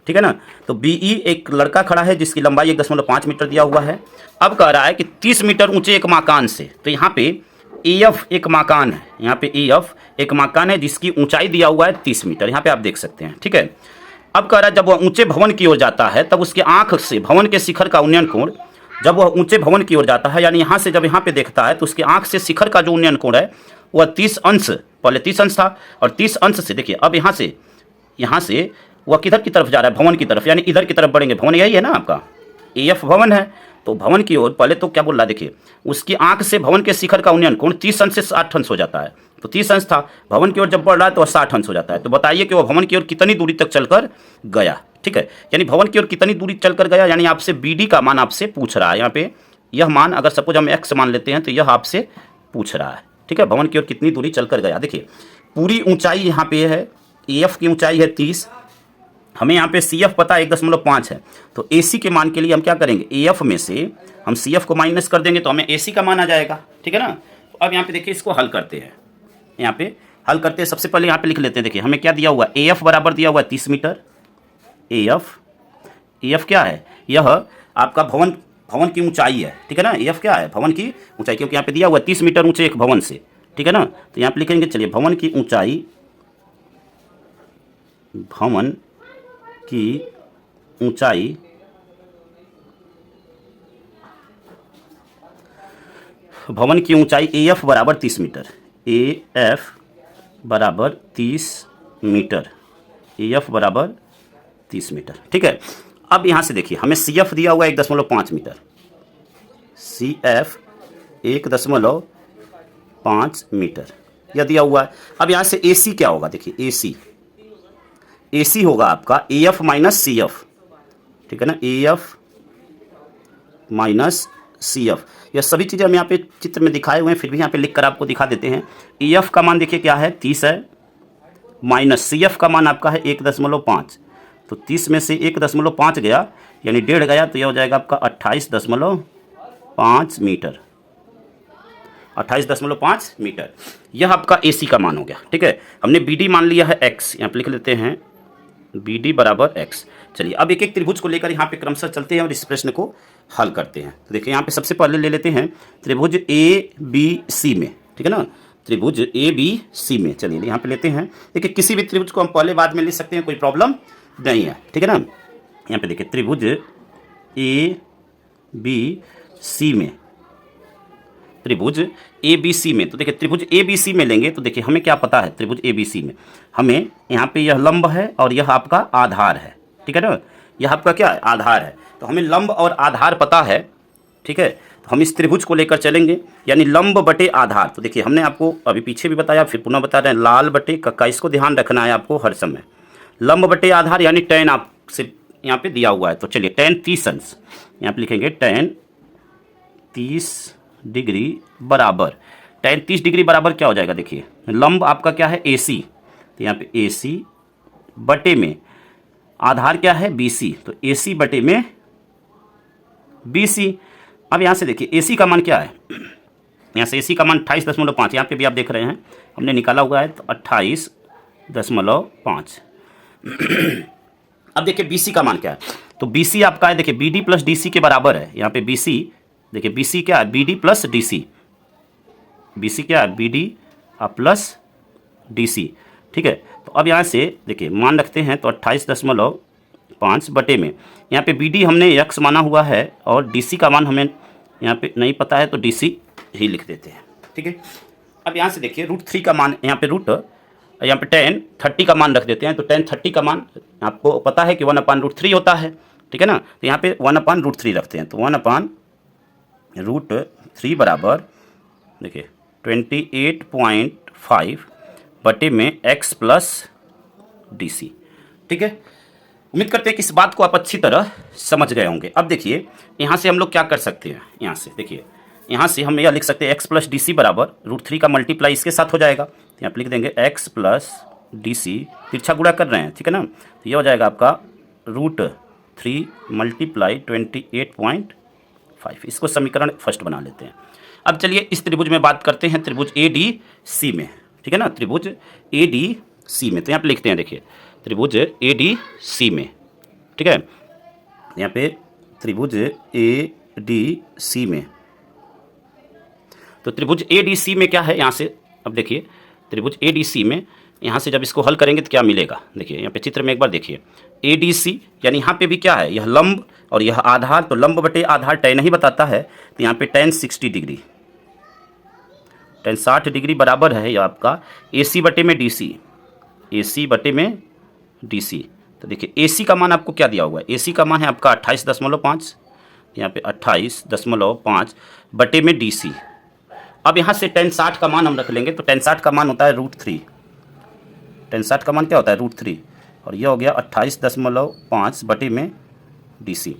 ठीक है ना। तो BE एक लड़का खड़ा है जिसकी लंबाई 1.5 मीटर दिया हुआ है। अब कह रहा है कि 30 मीटर ऊंचे एक मकान से, तो यहाँ पे EF एक मकान है, यहाँ पे EF एक मकान है जिसकी ऊंचाई दिया हुआ है 30 मीटर, यहाँ पे आप देख सकते हैं, ठीक है। अब कह रहा है जब वह ऊंचे भवन की ओर जाता है तब उसके आंख से भवन के शिखर का उन्नयन कोण, जब वह ऊंचे भवन की ओर जाता है यानी यहाँ से जब यहाँ पे देखता है तो उसके आंख से शिखर का जो उन्नयन कोण है वह 30 अंश, पहले 30 अंश था और 30 अंश से देखिए अब यहाँ से वह किधर की तरफ जा रहा है, भवन की तरफ, यानी इधर की तरफ बढ़ेंगे। भवन यही है ना आपका, EF भवन है, तो भवन की ओर पहले तो क्या बोल रहा है देखिए, उसकी आंख से भवन के शिखर का उन्नयन कोण 30 अंश से 60 अंश हो जाता है। तो 30 अंश था, भवन की ओर जब बढ़ रहा है तो 60 अंश हो जाता है। तो बताइए कि वह भवन की ओर कितनी दूरी तक चलकर गया, ठीक है। यानी भवन की ओर कितनी दूरी चलकर गया, यानी आपसे BD का मान आपसे पूछ रहा है। यहाँ पे यह मान अगर सपोज हम x मान लेते हैं तो यह आपसे पूछ रहा है, ठीक है, भवन की ओर कितनी दूरी चलकर गया। देखिए पूरी ऊंचाई यहाँ पे है, EF की ऊंचाई है 30, हमें यहाँ पे CF पता है 1.5 है, तो AC के मान के लिए हम क्या करेंगे, AF में से हम CF को माइनस कर देंगे तो हमें AC का मान आ जाएगा, ठीक है ना। तो अब यहाँ पे देखिए इसको हल करते हैं, यहाँ पे हल करते हैं। सबसे पहले यहाँ पे लिख लेते हैं, देखिए हमें क्या दिया हुआ है, AF बराबर दिया हुआ है 30 मीटर। AF क्या है, यह आपका भवन की ऊंचाई है, ठीक है ना। AF क्या है, भवन की ऊंचाई, क्योंकि यहाँ पे दिया हुआ है 30 मीटर ऊंचे एक भवन से, ठीक है ना। तो यहाँ पे लिखेंगे, चलिए भवन की ऊंचाई, भवन की ऊंचाई AF बराबर 30 मीटर, AF बराबर 30 मीटर, AF बराबर 30 मीटर, ठीक है। अब यहाँ से देखिए हमें CF दिया हुआ है 1.5 मीटर, CF 1.5 मीटर यह दिया हुआ है। अब यहाँ से AC क्या होगा, देखिए AC होगा आपका AF माइनस CF, ठीक है ना, AF माइनस CF। यह सभी चीज़ें हम यहाँ पे चित्र में दिखाए हुए हैं, फिर भी यहाँ पे लिख कर आपको दिखा देते हैं। EF का मान देखिए क्या है, 30 है, माइनस CF का मान आपका है 1.5, तो 30 में से 1.5 गया यानी 1.5 गया, तो यह हो जाएगा आपका 28.5 मीटर, 28.5 मीटर। यह आपका AC का मान हो गया, ठीक है। हमने BD मान लिया है x, यहाँ पे लिख लेते हैं BD बराबर x। चलिए अब एक एक त्रिभुज को लेकर यहाँ पे क्रमशः चलते हैं और इस प्रश्न को हल करते हैं। तो देखिए यहाँ पे सबसे पहले ले लेते हैं त्रिभुज ABC में, ठीक है ना, त्रिभुज ABC में। चलिए यहाँ पे लेते हैं, देखिए किसी भी त्रिभुज को हम पहले बाद में ले सकते हैं, कोई प्रॉब्लम नहीं है, ठीक है ना। यहाँ पे देखिए त्रिभुज ABC में, त्रिभुज ABC में, तो देखिए त्रिभुज ABC में लेंगे तो देखिए हमें क्या पता है, त्रिभुज ABC में हमें यहाँ पे यह लंब है और यह आपका आधार है, ठीक है ना, यह आपका क्या है, आधार है। तो हमें लंब और आधार पता है, ठीक है। तो हम इस त्रिभुज को लेकर चलेंगे, यानी लंब बटे आधार। तो देखिए हमने आपको अभी पीछे भी बताया, फिर पुनः बता रहे हैं, लाल बटे कक्का, इसको ध्यान रखना है आपको हर समय। लंब बटे आधार यानी tan आपसे यहाँ पे दिया हुआ है, तो चलिए tan 30 अंश, यहाँ पे लिखेंगे tan 30 डिग्री बराबर, tan 30 डिग्री बराबर क्या हो जाएगा, देखिए लंब आपका क्या है AC, तो यहाँ पे AC बटे में आधार क्या है BC, तो AC बटे में BC। अब यहाँ से देखिए AC का मान क्या है, यहाँ से AC का मान 28.5, यहाँ पे भी आप देख रहे हैं हमने निकाला हुआ है, तो 28.5। अब देखिए BC का मान क्या है, तो BC आपका है देखिए BD प्लस DC के बराबर है। यहाँ पे BC देखिए BC क्या है, BD प्लस DC, BC क्या है, BD प्लस DC, ठीक है। तो अब यहाँ से देखिए मान रखते हैं, तो 28.5 बटे में यहाँ पे BD हमने x माना हुआ है और DC का मान हमें यहाँ पे नहीं पता है, तो DC ही लिख देते हैं, ठीक है। अब यहाँ से देखिए √3 का मान, यहाँ पे यहाँ पे tan 30 का मान रख देते हैं, तो tan 30 का मान आपको पता है कि 1/√3 होता है, ठीक है ना। तो यहाँ पे 1/√3 रखते हैं, तो 1/√3 बराबर देखिए 28.5 बटे में x प्लस DC, ठीक है। उम्मीद करते हैं कि इस बात को आप अच्छी तरह समझ गए होंगे। अब देखिए यहाँ से हम लोग क्या कर सकते हैं, यहाँ से देखिए यहाँ से हम यह लिख सकते हैं x प्लस DC बराबर √3 का मल्टीप्लाई इसके साथ हो जाएगा, तो यहाँ पे लिख देंगे x प्लस DC, तिरछा गुणा कर रहे हैं, ठीक है ना। तो यह हो जाएगा आपका √3 मल्टीप्लाई 28.5, इसको समीकरण फर्स्ट बना लेते हैं। अब चलिए इस त्रिभुज में बात करते हैं, त्रिभुज ADC में, ठीक है ना, त्रिभुज ADC में। तो यहाँ पे लिखते हैं देखिए त्रिभुज ADC में, ठीक है। यहाँ पे त्रिभुज ए डी सी में, तो त्रिभुज ए डी सी में क्या है यहाँ से, अब देखिए त्रिभुज ए डी सी में यहाँ से जब इसको हल करेंगे तो क्या मिलेगा, देखिए यहाँ पे चित्र में एक बार देखिए ए डी सी, यानी यहाँ पे भी क्या है, यह लंब और यह आधार, तो लंब बटे आधार tan ही बताता है, तो यहाँ पे tan 60 डिग्री, tan 60 डिग्री बराबर है यह आपका ए सी बटे में डी सी, ए सी बटे में डी सी। तो देखिए ए सी का मान आपको क्या दिया हुआ है, ए सी का मान है आपका 28.5, यहाँ पे 28.5 बटे में डी सी। अब यहाँ से tan 60 का मान हम रख लेंगे, तो tan 60 का मान होता है √3, tan 60 का मान क्या होता है √3, और यह हो गया 28.5 बटे में डी सी।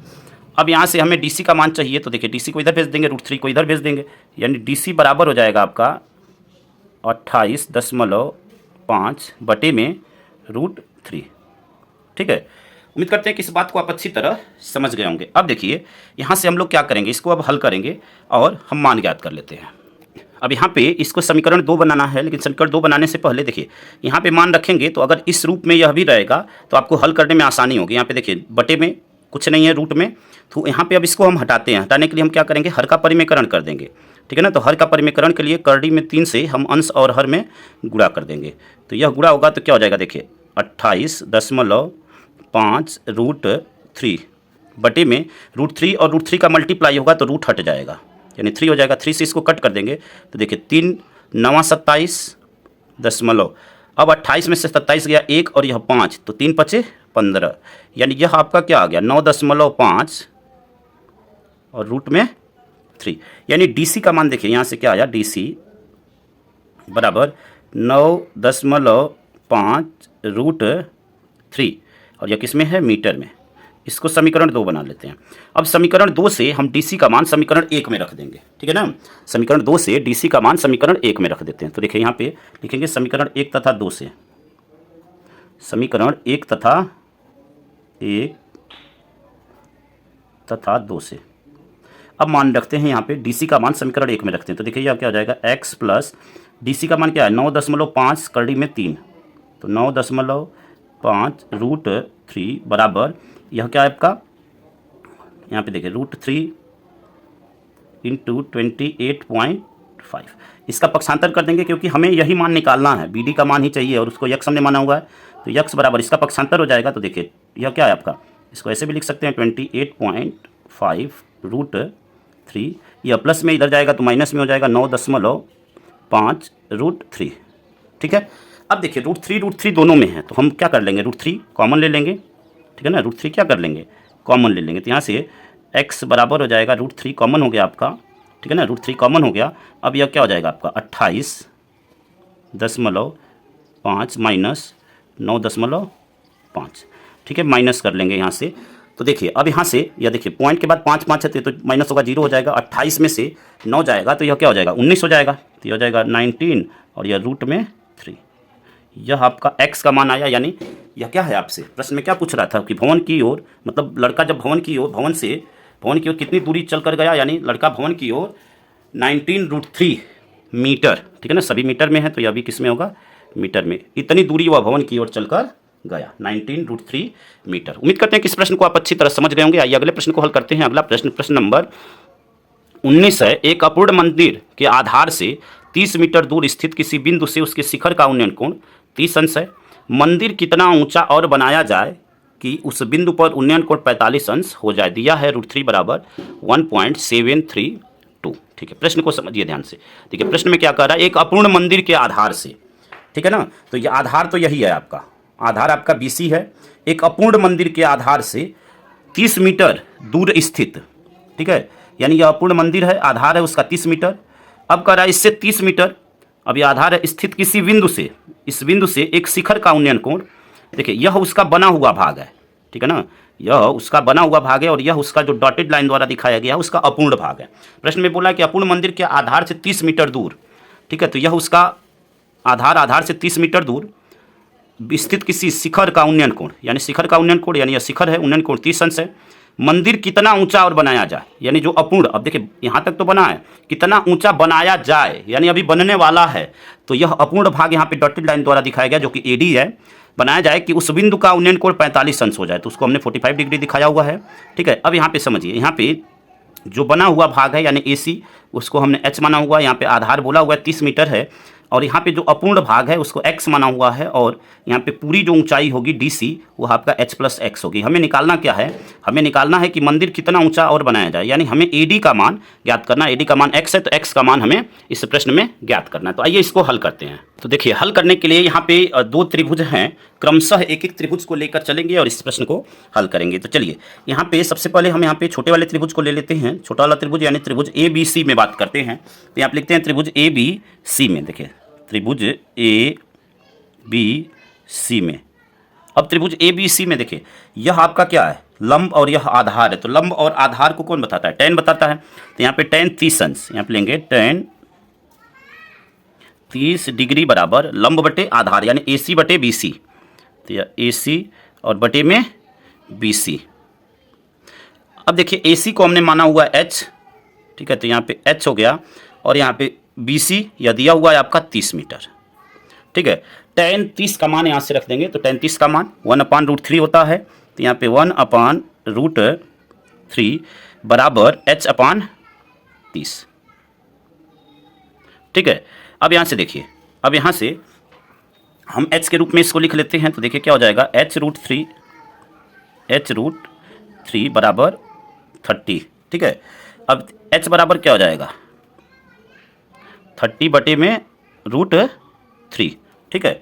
अब यहाँ से हमें डी सी का मान चाहिए, तो देखिए डी सी को इधर भेज देंगे, √3 को इधर भेज देंगे, यानी डी सी बराबर हो जाएगा आपका 28.5 बटे में √3। ठीक है, उम्मीद करते हैं कि इस बात को आप अच्छी तरह समझ गए होंगे। अब देखिए यहाँ से हम लोग क्या करेंगे, इसको अब हल करेंगे और हम मान ज्ञात कर लेते हैं। अब यहाँ पे इसको समीकरण 2 बनाना है, लेकिन समीकरण 2 बनाने से पहले देखिए यहाँ पे मान रखेंगे, तो अगर इस रूप में यह भी रहेगा तो आपको हल करने में आसानी होगी। यहाँ पे देखिए बटे में कुछ नहीं है रूट में, तो यहाँ पे अब इसको हम हटाते हैं। हटाने के लिए हम क्या करेंगे, हर का परिमेयकरण कर देंगे, ठीक है ना। तो हर का परिमेयकरण के लिए करड़ी में 3 से हम अंश और हर में गुणा कर देंगे, तो यह गुणा होगा तो क्या हो जाएगा, देखिए 28.5 √3 बटे में √3, और √3 का मल्टीप्लाई होगा तो रूट हट जाएगा, यानी 3 हो जाएगा। 3 से इसको कट कर देंगे तो देखिए 3 9 27 दशमलव, अब 28 में से 27 गया 1 और यह 5, तो 3 5 15, यानी यह आपका क्या आ गया 9.5 और रूट में 3, यानी DC का मान देखिए यहाँ से क्या आया, DC बराबर 9.5 √3, और यह किस में है, मीटर में। इसको समीकरण 2 बना लेते हैं। अब समीकरण 2 से हम DC का मान समीकरण 1 में रख देंगे, ठीक है ना। समीकरण 2 से DC का मान समीकरण 1 में रख देते हैं। तो देखिए यहाँ पे लिखेंगे समीकरण 1 तथा 2 से, समीकरण 1 तथा 2 से अब मान रखते हैं यहाँ पे DC का मान समीकरण 1 में रखते हैं। तो देखिए यह क्या हो जाएगा, x प्लस DC का मान क्या है 9.5 करड़ी में 3, तो 9.5 √3 बराबर यह क्या है आपका, यहाँ पे देखिए √3 × 28.5, इसका पक्षांतर कर देंगे क्योंकि हमें यही मान निकालना है, BD का मान ही चाहिए और उसको यक्स हमने माना हुआ है, तो यक्स बराबर इसका पक्षांतर हो जाएगा। तो देखिए यह क्या है आपका, इसको ऐसे भी लिख सकते हैं 28.5 √3, यह प्लस में इधर जाएगा तो माइनस में हो जाएगा 9.5 √3, ठीक है। अब देखिए √3 दोनों में है, तो हम क्या कर लेंगे, √3 कॉमन ले लेंगे, ठीक है ना। √3 क्या कर लेंगे, कॉमन ले लेंगे, तो यहाँ से x बराबर हो जाएगा √3 कॉमन हो गया आपका, ठीक है ना। √3 कॉमन हो गया, अब यह क्या हो जाएगा आपका 28.5 माइनस 9.5, ठीक है, माइनस कर लेंगे यहाँ से। तो देखिए अब यहाँ से यह देखिए पॉइंट के बाद 5 5 है तो माइनस होगा, 0 हो जाएगा। 28 में से 9 जाएगा तो यह क्या हो जाएगा 19 हो जाएगा, तो यह हो जाएगा 19 और यह √3। यह आपका x का मान आया, यानी यह क्या है, आपसे प्रश्न में क्या पूछ रहा था कि भवन की ओर, मतलब लड़का जब भवन की ओर कितनी दूरी चल कर गया, यानी लड़का भवन की ओर 19√3 मीटर, ठीक है ना, सभी मीटर में है तो यह भी किस में होगा, मीटर में। इतनी दूरी वह भवन की ओर चलकर गया 19√3 मीटर। उम्मीद करते हैं कि इस प्रश्न को आप अच्छी तरह समझ गए होंगे। आइए अगले प्रश्न को हल करते हैं। अगला प्रश्न नंबर 19 है, एक अपूर्ण मंदिर के आधार से 30 मीटर दूर स्थित किसी बिंदु से उसके शिखर का उन्नयन कोण 30 अंश है। मंदिर कितना ऊंचा और बनाया जाए कि उस बिंदु पर उन्नयन कोण 45 अंश हो जाए। दिया है √3 बराबर 1.732, ठीक है। प्रश्न को समझिए ध्यान से। देखिए प्रश्न में क्या कह रहा है, एक अपूर्ण मंदिर के आधार से, ठीक है ना, तो ये आधार तो यही है आपका, आधार आपका BC है। एक अपूर्ण मंदिर के आधार से 30 मीटर दूर स्थित, ठीक है, यानी यह अपूर्ण मंदिर है, आधार है उसका 30 मीटर। अब कह रहा है इससे 30 मीटर, अब यह आधार है, स्थित किसी बिंदु से, इस बिंदु से एक शिखर का उन्नयन कोण, देखिए यह उसका बना हुआ भाग है, ठीक है ना, यह उसका बना हुआ भाग है और यह उसका जो डॉटेड लाइन द्वारा दिखाया गया उसका अपूर्ण भाग है। प्रश्न में बोला कि अपूर्ण मंदिर के आधार से 30 मीटर दूर, ठीक है, तो यह उसका आधार से 30 मीटर दूर स्थित किसी शिखर का उन्नयन कोण, यानी शिखर का उन्नयन कोण, यानी यह शिखर है, उन्नयन कोण 30 अंश है। मंदिर कितना ऊंचा और बनाया जाए, यानी जो अपूर्ण, अब देखिए यहाँ तक तो बना है, कितना ऊंचा बनाया जाए यानी अभी बनने वाला है, तो यह अपूर्ण भाग यहाँ पे डॉटेड लाइन द्वारा दिखाया गया जो कि AD है, बनाया जाए कि उस बिंदु का उन्नयन कोण 45 अंश हो जाए, तो उसको हमने 45 डिग्री दिखाया हुआ है। ठीक है, अब यहाँ पे समझिए, यहाँ पे जो बना हुआ भाग है यानी AC, उसको हमने H माना हुआ है, यहाँ पे आधार बोला हुआ है 30 मीटर है, और यहाँ पे जो अपूर्ण भाग है उसको x माना हुआ है, और यहाँ पे पूरी जो ऊंचाई होगी DC वो आपका h प्लस x होगी। हमें निकालना क्या है, हमें निकालना है कि मंदिर कितना ऊंचा और बनाया जाए, यानी हमें AD का मान ज्ञात करना है। AD का मान x है तो x का मान हमें इस प्रश्न में ज्ञात करना है। तो आइए इसको हल करते हैं। तो देखिए, हल करने के लिए यहाँ पे दो त्रिभुज हैं, क्रमशः एक एक त्रिभुज को लेकर चलेंगे और इस प्रश्न को हल करेंगे। तो चलिए, यहाँ पे सबसे पहले हम यहाँ पे छोटे वाले त्रिभुज को ले लेते हैं। छोटा वाला त्रिभुज यानी त्रिभुज ABC में बात करते हैं। तो यहाँ पे लिखते हैं त्रिभुज ABC में, देखिए त्रिभुज ABC में। अब त्रिभुज ABC में देखिए, यह आपका क्या है, लंब और यह आधार है। तो लंब और आधार को कौन बताता है, tan बताता है। तो यहाँ पे tan 30 अंश, यहाँ पे लेंगे tan 30 डिग्री बराबर लंब बटे आधार यानी AC बटे BC। तो यह AC और बटे में BC। अब देखिए AC को हमने माना हुआ H, ठीक है, तो यहाँ पे H हो गया, और यहाँ पे BC यह दिया हुआ है आपका 30 मीटर। ठीक है, tan 30 का मान यहाँ से रख देंगे, तो tan 30 का मान 1/√3 होता है। तो यहाँ पे 1/√3 बराबर H/30। ठीक है, अब यहाँ से देखिए, अब यहाँ से हम H के रूप में इसको लिख लेते हैं। तो देखिए क्या हो जाएगा, H√3 बराबर 30। ठीक है, अब H बराबर क्या हो जाएगा, 30 बटे में √3। ठीक है,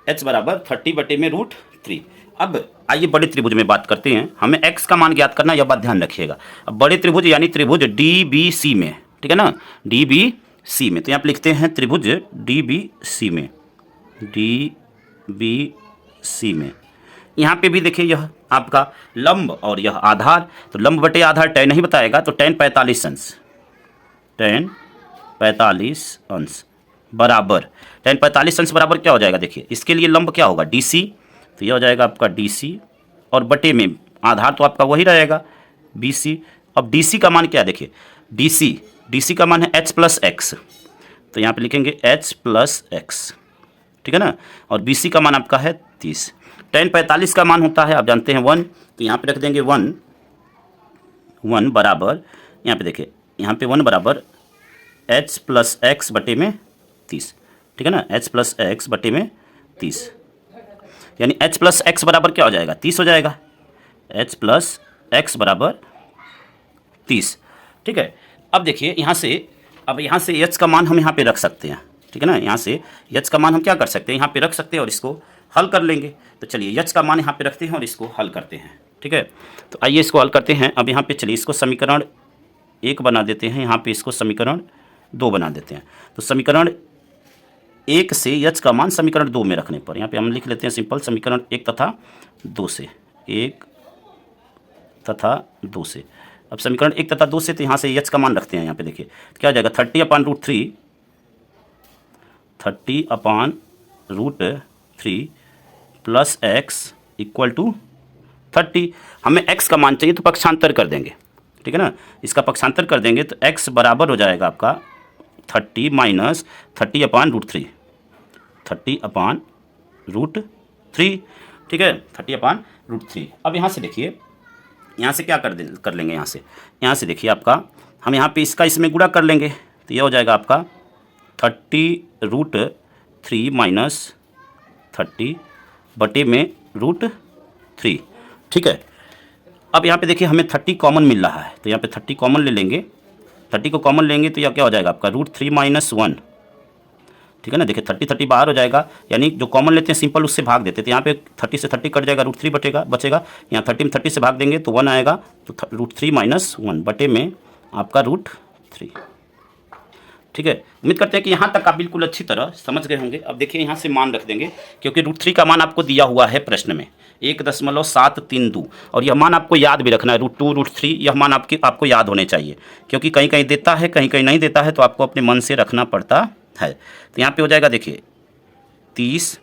H बराबर 30 बटे में √3। अब आइए बड़े त्रिभुज में बात करते हैं। हमें x का मान ज्ञात करना, यह बात ध्यान रखिएगा। अब बड़े त्रिभुज यानी त्रिभुज DBC में, ठीक है ना, DBC में, तो यहाँ पे लिखते हैं त्रिभुज DBC में, DBC में। यहाँ पे भी देखिए, यह आपका लंब और यह आधार, तो लंब बटे आधार tan नहीं बताएगा, तो tan 45 अंश, tan 45 अंश बराबर, tan 45 अंश बराबर क्या हो जाएगा, देखिए इसके लिए लंब क्या होगा, DC, तो यह हो जाएगा आपका DC, और बटे में आधार तो आपका वही रहेगा BC। अब DC का मान क्या है, देखिए DC का मान है H प्लस x, तो यहाँ पे लिखेंगे H प्लस x, ठीक है ना, और BC का मान आपका है 30। tan 45 का मान होता है, आप जानते हैं 1, तो यहाँ पे रख देंगे 1 बराबर, यहाँ पे देखिए, यहाँ पे 1 बराबर H प्लस x बटे में 30। ठीक है ना, H प्लस x बटे में 30, यानी H प्लस x बराबर क्या हो जाएगा, 30 हो जाएगा। H प्लस x बराबर 30। ठीक है, अब देखिए यहाँ से, अब यहाँ से H का मान हम यहाँ पे रख सकते हैं। ठीक है ना, यहाँ से H का मान हम क्या कर सकते हैं, यहाँ पे रख सकते हैं और इसको हल कर लेंगे। तो चलिए H का मान यहाँ पे रखते हैं और इसको हल करते हैं। ठीक है, तो आइए इसको हल करते हैं। अब यहाँ पे चलिए इसको समीकरण 1 बना देते हैं, यहाँ पे इसको समीकरण 2 बना देते हैं। तो समीकरण 1 से H का मान समीकरण 2 में रखने पर, यहाँ पे हम लिख लेते हैं सिंपल, समीकरण 1 तथा 2 से, 1 तथा 2 से। अब समीकरण 1 तथा 2 से, तो यहाँ से H का मान रखते हैं। यहाँ पे देखिए क्या हो जाएगा, 30/√3 प्लस x इक्वल टू 30। हमें x का मान चाहिए तो पक्षांतर कर देंगे। ठीक है ना, इसका पक्षांतर कर देंगे तो x बराबर हो जाएगा आपका 30 माइनस 30/√3, 30/√3। ठीक है, 30/√3। अब यहाँ से देखिए, यहाँ से क्या कर लेंगे, यहाँ से देखिए आपका, हम यहाँ पे इसका इसमें गुणा कर लेंगे, तो यह हो जाएगा आपका 30√3 माइनस 30 बटे में √3। ठीक है, अब यहाँ पे देखिए हमें 30 कॉमन मिल रहा है, तो यहाँ पे 30 कॉमन ले लेंगे। 30 को कॉमन लेंगे तो यह क्या हो जाएगा आपका √3 माइनस 1। ठीक है ना, देखिए 30 बाहर हो जाएगा, यानी जो कॉमन लेते हैं सिंपल उससे भाग देते हैं। तो यहाँ पे 30 से 30 कट जाएगा, √3 बचेगा। यहाँ 30 में 30 से भाग देंगे तो 1 आएगा, तो √3 माइनस 1 बटे में आपका √3। ठीक है, उम्मीद करते हैं कि यहाँ तक आप बिल्कुल अच्छी तरह समझ गए होंगे। अब देखिए यहाँ से मान रख देंगे, क्योंकि √3 का मान आपको दिया हुआ है प्रश्न में 1.732, और यह मान आपको याद भी रखना है, √2 √3 यह मान आपको याद होने चाहिए, क्योंकि कहीं कहीं देता है, कहीं कहीं नहीं देता है, तो आपको अपने मन से रखना पड़ता है। तो यहाँ पे हो जाएगा देखिए 30,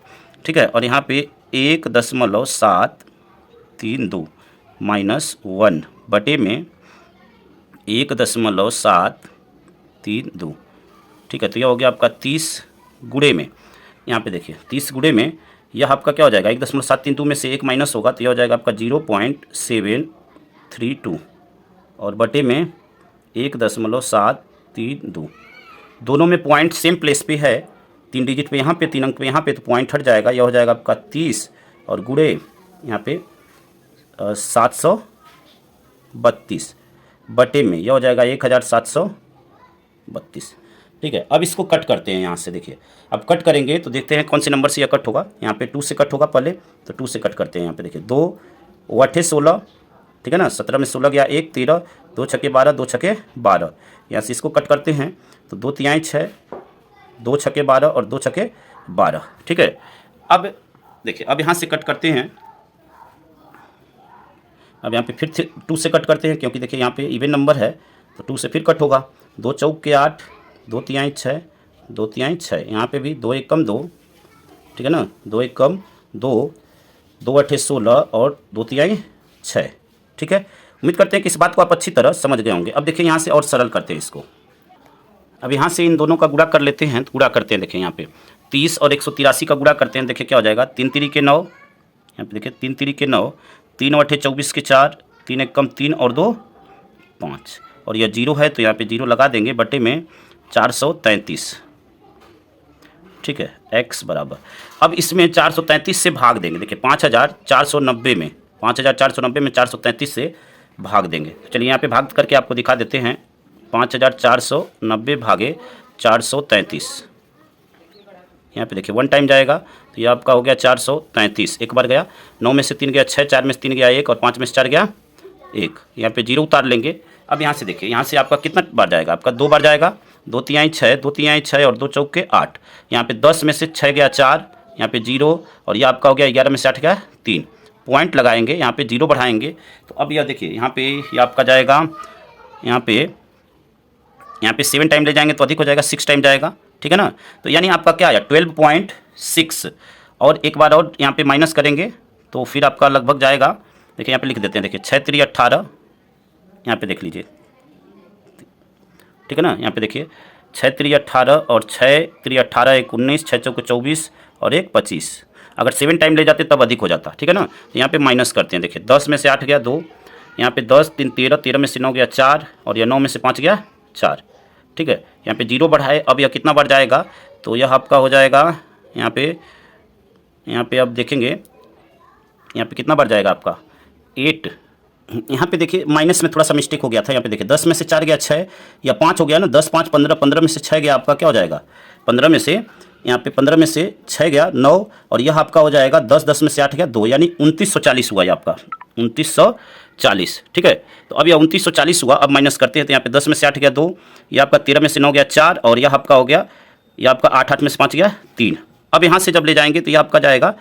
ठीक है, और यहाँ पे 1.732 माइनस 1 बटे में 1.732। ठीक है, तो यह हो गया आपका 30 गुणे में, यहाँ पे देखिए 30 गुणे में यह आपका क्या हो जाएगा, 1.732 में से 1 माइनस होगा तो यह हो जाएगा आपका 0.732 और बटे में 1.732। दोनों में पॉइंट सेम प्लेस पे है, 3 डिजिट पे यहाँ पे 3 अंक पे यहाँ पे, तो पॉइंट हट जाएगा, यह हो जाएगा आपका 30 और गुणे यहाँ पे 732 बटे में यह हो जाएगा 1732। ठीक है, अब इसको कट करते हैं यहाँ से। देखिए अब कट करेंगे तो देखते हैं कौन से नंबर से यह कट होगा। यहाँ पे 2 से कट होगा पहले, तो 2 से कट करते हैं। यहाँ पे देखिए 2 8 16, ठीक है ना, 17 में 16 गया 1 13, 2 छके 12, 2 छके 12। यहाँ से इसको कट करते हैं तो 2 तिहाई 6, 2 छके 12 और 2 छके 12। ठीक है, अब देखिए अब यहाँ से कट करते हैं। अब यहाँ पे फिर 2 से कट करते हैं क्योंकि देखिए यहाँ पे इवन नंबर है तो 2 से फिर कट होगा। 2 चौके 8, 2 तिहाई 6, 2 तिहाई 6, यहाँ पे भी 2 1 कम 2, ठीक है ना, 2 1 कम 2, 2 8 16 और 2 तिहाई 6। ठीक है, उम्मीद करते हैं कि इस बात को आप अच्छी तरह समझ गए होंगे। अब देखिए यहाँ से और सरल करते हैं इसको। अब यहाँ से इन दोनों का गुणा कर लेते हैं, तो गुणा करते हैं। देखिए यहाँ पे 30 और 183 का गुणा करते हैं। देखिए क्या हो जाएगा, 3 3 के 9, यहाँ पे देखिए 3 3 के 9, 3 8 24 के 4, 3 1 कम 3 और 2 5 और यह 0 है तो यहाँ पे 0 लगा देंगे बटे में 433। ठीक है, x बराबर, अब इसमें 433 से भाग देंगे। देखिए 5490 में 433 से भाग देंगे। तो चलिए यहाँ पे भाग करके आपको दिखा देते हैं। 5490 भागे 433, यहाँ पे देखिए 1 टाइम जाएगा तो ये आपका हो गया 433। एक बार गया, 9 में से 3 गया 6, 4 में से 3 गया 1 और 5 में से 4 गया 1। यहाँ पे 0 उतार लेंगे। अब यहाँ से देखिए यहाँ से आपका कितना बार जाएगा, आपका 2 बार जाएगा। 2 तिहाई 6, 2 तिहाई 6 और 2 चौके 8। यहाँ पे 10 में से 6 गया 4, यहाँ पे 0 और यह आपका हो गया 11 में से 8 गया 3। पॉइंट लगाएंगे, यहाँ पे 0 बढ़ाएंगे तो अब यह देखिए यहाँ पे यह आपका जाएगा, यहाँ पे 7 टाइम ले जाएंगे तो अधिक हो जाएगा, 6 टाइम जाएगा। ठीक है ना, तो यानी आपका क्या आया 12.6 और एक बार और यहाँ पे माइनस करेंगे तो फिर आपका लगभग जाएगा। देखिए यहाँ पे लिख देते हैं, देखिए 6 3 18, यहाँ पे देख लीजिए, ठीक है ना, यहाँ पे देखिए 6 3 18 और 6 3 18 1 19, 6 चौके 24 और 1 25। अगर 7 टाइम ले जाते तब अधिक हो जाता। ठीक है ना, तो यहाँ पे माइनस करते हैं। देखिए 10 में से 8 गया 2, यहाँ पे 10 3 13, 13 में से 9 गया 4 और यह 9 में से 5 गया 4। ठीक है, यहाँ पे 0 बढ़ाए, अब यह कितना बढ़ जाएगा तो यह आपका हो जाएगा यहाँ पे अब देखेंगे यहाँ पे कितना बढ़ जाएगा आपका 8। यहाँ पे देखिए माइनस में थोड़ा सा मिस्टेक हो गया था। यहाँ पे देखिए 10 में से 4 गया 6 या 5 हो गया ना, 10 5 15, 15 में से 6 गया आपका क्या हो जाएगा 15 में से, यहाँ पे 15 में से 6 गया 9 और यह आपका हो जाएगा 10, 10 में से 8 गया 2, यानी 2940 हुआ ये आपका 2940। ठीक है, तो अब यह 2940 हुआ। अब माइनस करते हैं तो यहाँ पे 10 में से 8 गया 2, यह आपका 13 में से 9 गया 4 और यह आपका हो गया, यह आपका 8 8 में से 5 गया 3। अब यहाँ से जब ले जाएंगे तो यह आपका जाएगा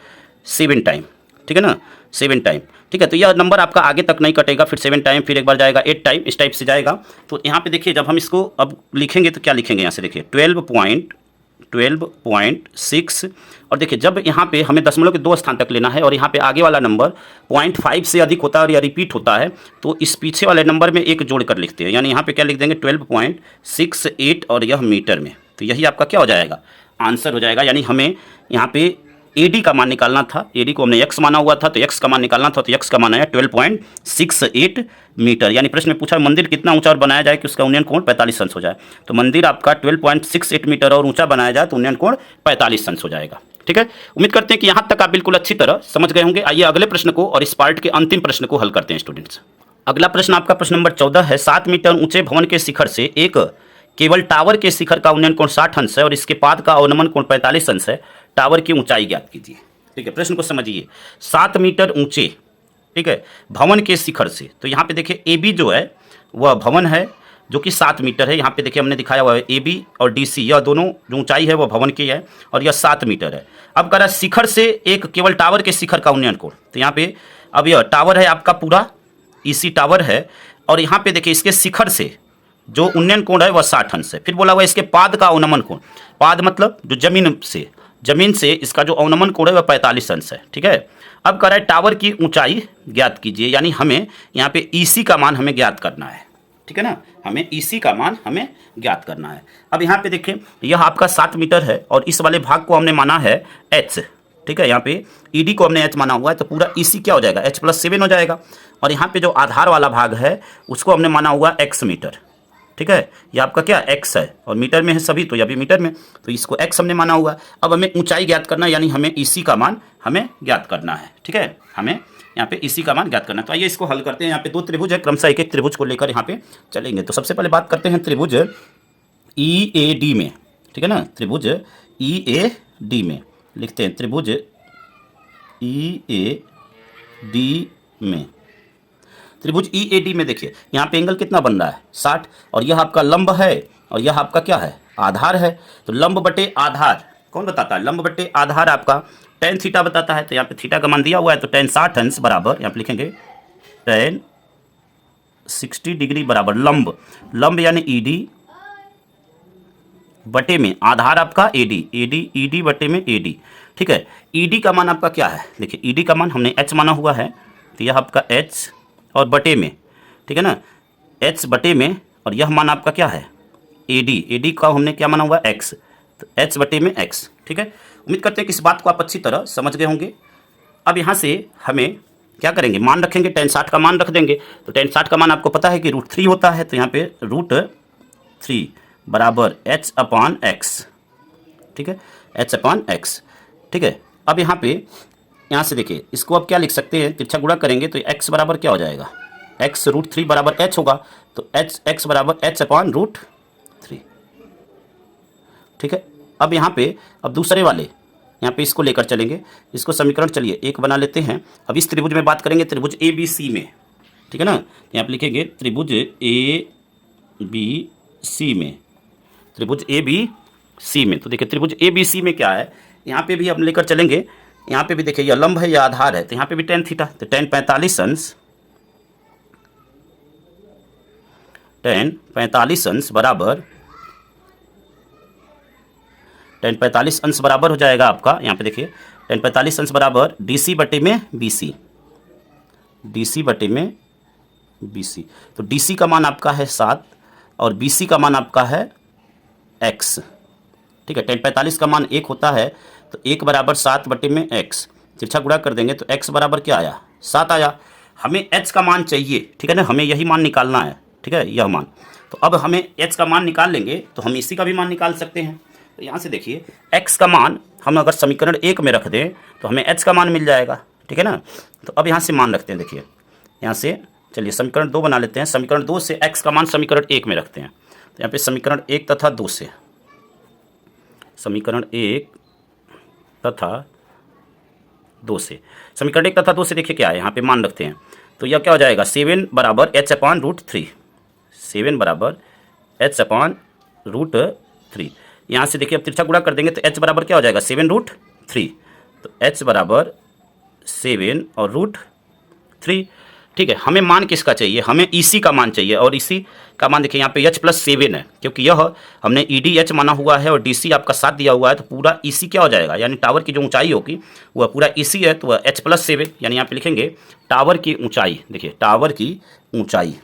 7 टाइम। ठीक है ना, 7 टाइम। ठीक है, तो यह नंबर आपका आगे तक नहीं कटेगा, फिर 7 टाइम, फिर एक बार जाएगा 8 टाइम, इस टाइप से जाएगा। तो यहाँ पे देखिए जब हम इसको अब लिखेंगे तो क्या लिखेंगे, यहाँ से देखिए 12.6 और देखिए जब यहाँ पे हमें दशमलव के 2 स्थान तक लेना है और यहाँ पे आगे वाला नंबर 0.5 से अधिक होता है और या रिपीट होता है तो इस पीछे वाले नंबर में एक जोड़ कर लिखते हैं। यानी यहाँ पे क्या लिख देंगे 12.68 और यह मीटर में, तो यही आपका क्या हो जाएगा आंसर हो जाएगा। यानी हमें यहाँ पे AD का मान निकालना था, AD को हमने x माना हुआ था तो x का मान निकालना था, तो x का मान आया 12.68 मीटर। यानी प्रश्न में पूछा मंदिर कितना ऊंचा और बनाया जाए कि उसका उन्नयन कोण 45 अंश हो जाए, तो मंदिर आपका 12.68 मीटर और ऊंचा बनाया जाए तो उन्नयन कोण 45 अंश हो जाएगा। ठीक है, उम्मीद करते हैं कि यहाँ तक आप बिल्कुल अच्छी तरह समझ गए होंगे। आइए अगले प्रश्न को और इस पार्ट के अंतिम प्रश्न को हल करते हैं स्टूडेंट्स। अगला प्रश्न आपका प्रश्न नंबर 14 है। 7 मीटर ऊंचे भवन के शिखर से एक केवल टावर के शिखर का उन्नयन कोण 60 अंश है और इसके पाद का अवनमन कोण 45 अंश है। टावर की ऊंचाई ज्ञात कीजिए। ठीक है, प्रश्न को समझिए। 7 मीटर ऊंचे, ठीक है, भवन के शिखर से, तो यहाँ पे देखिए AB जो है वह भवन है जो कि 7 मीटर है। यहाँ पे देखिए हमने दिखाया हुआ है AB और DC, यह दोनों जो ऊंचाई है वह भवन की है और यह 7 मीटर है। अब कह रहा है शिखर से एक केवल टावर के शिखर का उन्नयन कोण, तो यहाँ पे अब यह टावर है आपका पूरा EC टावर है और यहाँ पे देखिए इसके शिखर से जो उन्नयन कोण है वह 60 अंश है। फिर बोला हुआ इसके पाद का अवनमन कोण, पाद मतलब जो जमीन से जमीन से इसका जो अवनमन कोण है वह 45 अंश है। ठीक है, अब कह रहा है टावर की ऊंचाई ज्ञात कीजिए, यानी हमें यहाँ पे ईसी का मान हमें ज्ञात करना है। ठीक है ना, हमें ईसी का मान हमें ज्ञात करना है। अब यहाँ पे देखें, यह आपका 7 मीटर है और इस वाले भाग को हमने माना है h। ठीक है, यहाँ पे ईडी को हमने h माना हुआ है, तो पूरा ईसी क्या हो जाएगा, h + 7 हो जाएगा। और यहाँ पे जो आधार वाला भाग है उसको हमने माना हुआ x मीटर। ठीक है, ये आपका क्या x है और मीटर में है सभी, तो यह भी मीटर में, तो इसको x हमने माना हुआ। अब हमें ऊंचाई ज्ञात करना है, यानी हमें ईसी का मान हमें ज्ञात करना है। ठीक है, हमें यहाँ पे ईसी का मान ज्ञात करना है। तो आइए इसको हल करते हैं। यहाँ पे 2 त्रिभुज है, क्रमशः एक त्रिभुज को लेकर यहाँ पे चलेंगे। तो सबसे पहले बात करते हैं त्रिभुज EAD में। ठीक है ना, त्रिभुज EAD में लिखते हैं, त्रिभुज EAD में। त्रिभुज EAD में देखिए यहाँ पे एंगल कितना बन रहा है, 60, और यह आपका लंब है और यह आपका क्या है, आधार है। तो लंब बटे आधार कौन बताता है, लंब बटे आधार आपका tan थीटा बताता है। तो यहाँ पे थीटा का मान दिया हुआ है, तो tan 60 अंश बराबर, यहाँ पे लिखेंगे tan 60 डिग्री बराबर लंब यानी ED बटे में आधार आपका AD बटे में AD। ठीक है, ED का मान आपका क्या है, देखिए ED का मान हमने h माना हुआ है, तो यह आपका h और बटे में, ठीक है ना, h बटे में, और यह मान आपका क्या है AD का हमने क्या माना हुआ है x, तो h बटे में x। ठीक है, उम्मीद करते हैं कि इस बात को आप अच्छी तरह समझ गए होंगे। अब यहाँ से हमें क्या करेंगे, मान रखेंगे, tan 60 का मान रख देंगे। तो tan 60 का मान आपको पता है कि √3 होता है, तो यहाँ पे √3 बराबर h/x। ठीक है, h/x। ठीक है, अब यहाँ पे यहाँ से देखिए, इसको अब क्या लिख सकते हैं, तिरछा गुणा करेंगे तो x बराबर क्या हो जाएगा, x √3 बराबर h होगा, तो x बराबर h/√3। ठीक है, अब यहाँ पे अब दूसरे वाले यहाँ पे इसको लेकर चलेंगे, इसको समीकरण चलिए 1 बना लेते हैं। अब इस त्रिभुज में बात करेंगे, त्रिभुज ABC में। ठीक है ना, यहाँ पे लिखेंगे त्रिभुज ABC में, त्रिभुज ABC में। तो देखिए त्रिभुज ABC में क्या है, यहाँ पे भी हम लेकर चलेंगे। यहाँ पे भी देखिए यह लंब है या आधार है, तो यहाँ पे भी tan थीटा, तो tan 45 अंश बराबर tan 45 अंश बराबर हो जाएगा आपका, यहाँ पे देखिए tan 45 अंश बराबर DC बटे में BC, DC बटे में BC। तो DC का मान आपका है 7 और BC का मान आपका है x। ठीक है, tan 45 का मान 1 होता है, तो 1 बराबर 7 बटे में x, तिरछा गुणा कर देंगे तो x बराबर क्या आया, 7 आया। हमें h का मान चाहिए, ठीक है ना, हमें यही मान निकालना है। ठीक है, यह मान, तो अब हमें h का मान निकाल लेंगे तो हम इसी का भी मान निकाल सकते हैं। तो यहाँ से देखिए x का मान हम अगर समीकरण 1 में रख दें तो हमें h का मान मिल जाएगा। ठीक है ना, तो अब यहाँ से मान रखते हैं, देखिए यहाँ से चलिए समीकरण 2 बना लेते हैं। समीकरण 2 से x का मान समीकरण 1 में रखते हैं, तो यहाँ पे समीकरण 1 तथा 2 से, समीकरण 1 तथा 2 से, समीकरण 1 तथा 2 से देखिए क्या है, यहाँ पे मान रखते हैं, तो यह क्या हो जाएगा, 7 बराबर h/√3, 7 बराबर h/√3। यहाँ से देखिए अब तिरछा गुणा कर देंगे तो h बराबर क्या हो जाएगा, 7√3, तो h बराबर 7 और √3। ठीक है, हमें मान किसका चाहिए, हमें EC का मान चाहिए, और EC का मान देखिए यहाँ पे h + 7 है, क्योंकि यह हमने ED h माना हुआ है और DC आपका 7 दिया हुआ है, तो पूरा EC क्या हो जाएगा, यानी टावर की जो ऊंचाई होगी वह पूरा EC है, तो वह h + 7, यानी यहाँ पे लिखेंगे टावर की ऊंचाई। देखिए टावर की ऊंचाई,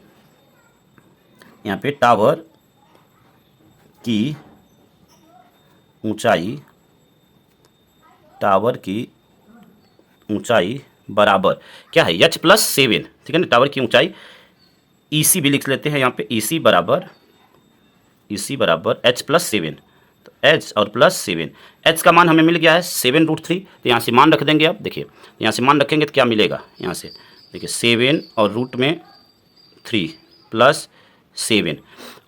यहाँ पे टावर की ऊंचाई, टावर की ऊंचाई बराबर क्या है, h + 7। ठीक है ना, टावर की ऊंचाई EC भी लिख लेते हैं यहाँ पे, EC बराबर h + 7, तो h और +7, h का मान हमें मिल गया है 7√3। तो यहाँ से मान रख देंगे। अब देखिए यहाँ से मान रखेंगे तो क्या मिलेगा, यहाँ से देखिए 7 और √3 + 7।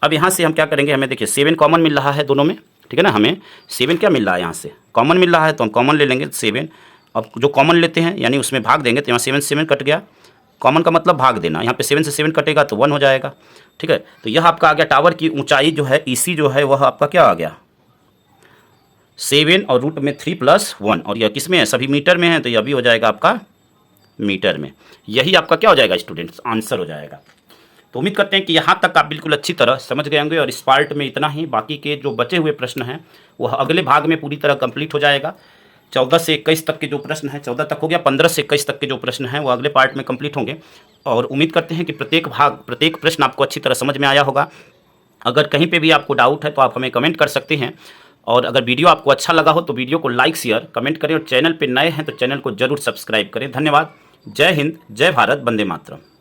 अब यहाँ से हम क्या करेंगे, हमें देखिए 7 कॉमन मिल रहा है दोनों में। ठीक है ना, हमें 7 क्या मिल रहा है, यहाँ से कॉमन मिल रहा है, तो हम कॉमन ले लेंगे 7। अब जो कॉमन लेते हैं यानी उसमें भाग देंगे, तो यहाँ 7 से 7 कट गया, कॉमन का मतलब भाग देना, यहाँ पे 7 से 7 कटेगा तो 1 हो जाएगा। ठीक है, तो यह आपका आ गया टावर की ऊंचाई जो है EC जो है वह आपका क्या आ गया, 7 और √3 + 1, और यह किस में है, सभी मीटर में है, तो यह भी हो जाएगा आपका मीटर में। यही आपका क्या हो जाएगा स्टूडेंट्स, आंसर हो जाएगा। तो उम्मीद करते हैं कि यहाँ तक आप बिल्कुल अच्छी तरह समझ गए होंगे और इस पार्ट में इतना ही। बाकी के जो बचे हुए प्रश्न हैं वह अगले भाग में पूरी तरह कंप्लीट हो जाएगा। 14 से 21 तक के जो प्रश्न हैं, 14 तक हो गया, 15 से 21 तक के जो प्रश्न हैं वो अगले पार्ट में कंप्लीट होंगे। और उम्मीद करते हैं कि प्रत्येक प्रश्न आपको अच्छी तरह समझ में आया होगा। अगर कहीं पे भी आपको डाउट है तो आप हमें कमेंट कर सकते हैं। और अगर वीडियो आपको अच्छा लगा हो तो वीडियो को लाइक, शेयर, कमेंट करें और चैनल पे नए हैं तो चैनल को जरूर सब्सक्राइब करें। धन्यवाद। जय हिंद, जय भारत, वंदे मातरम।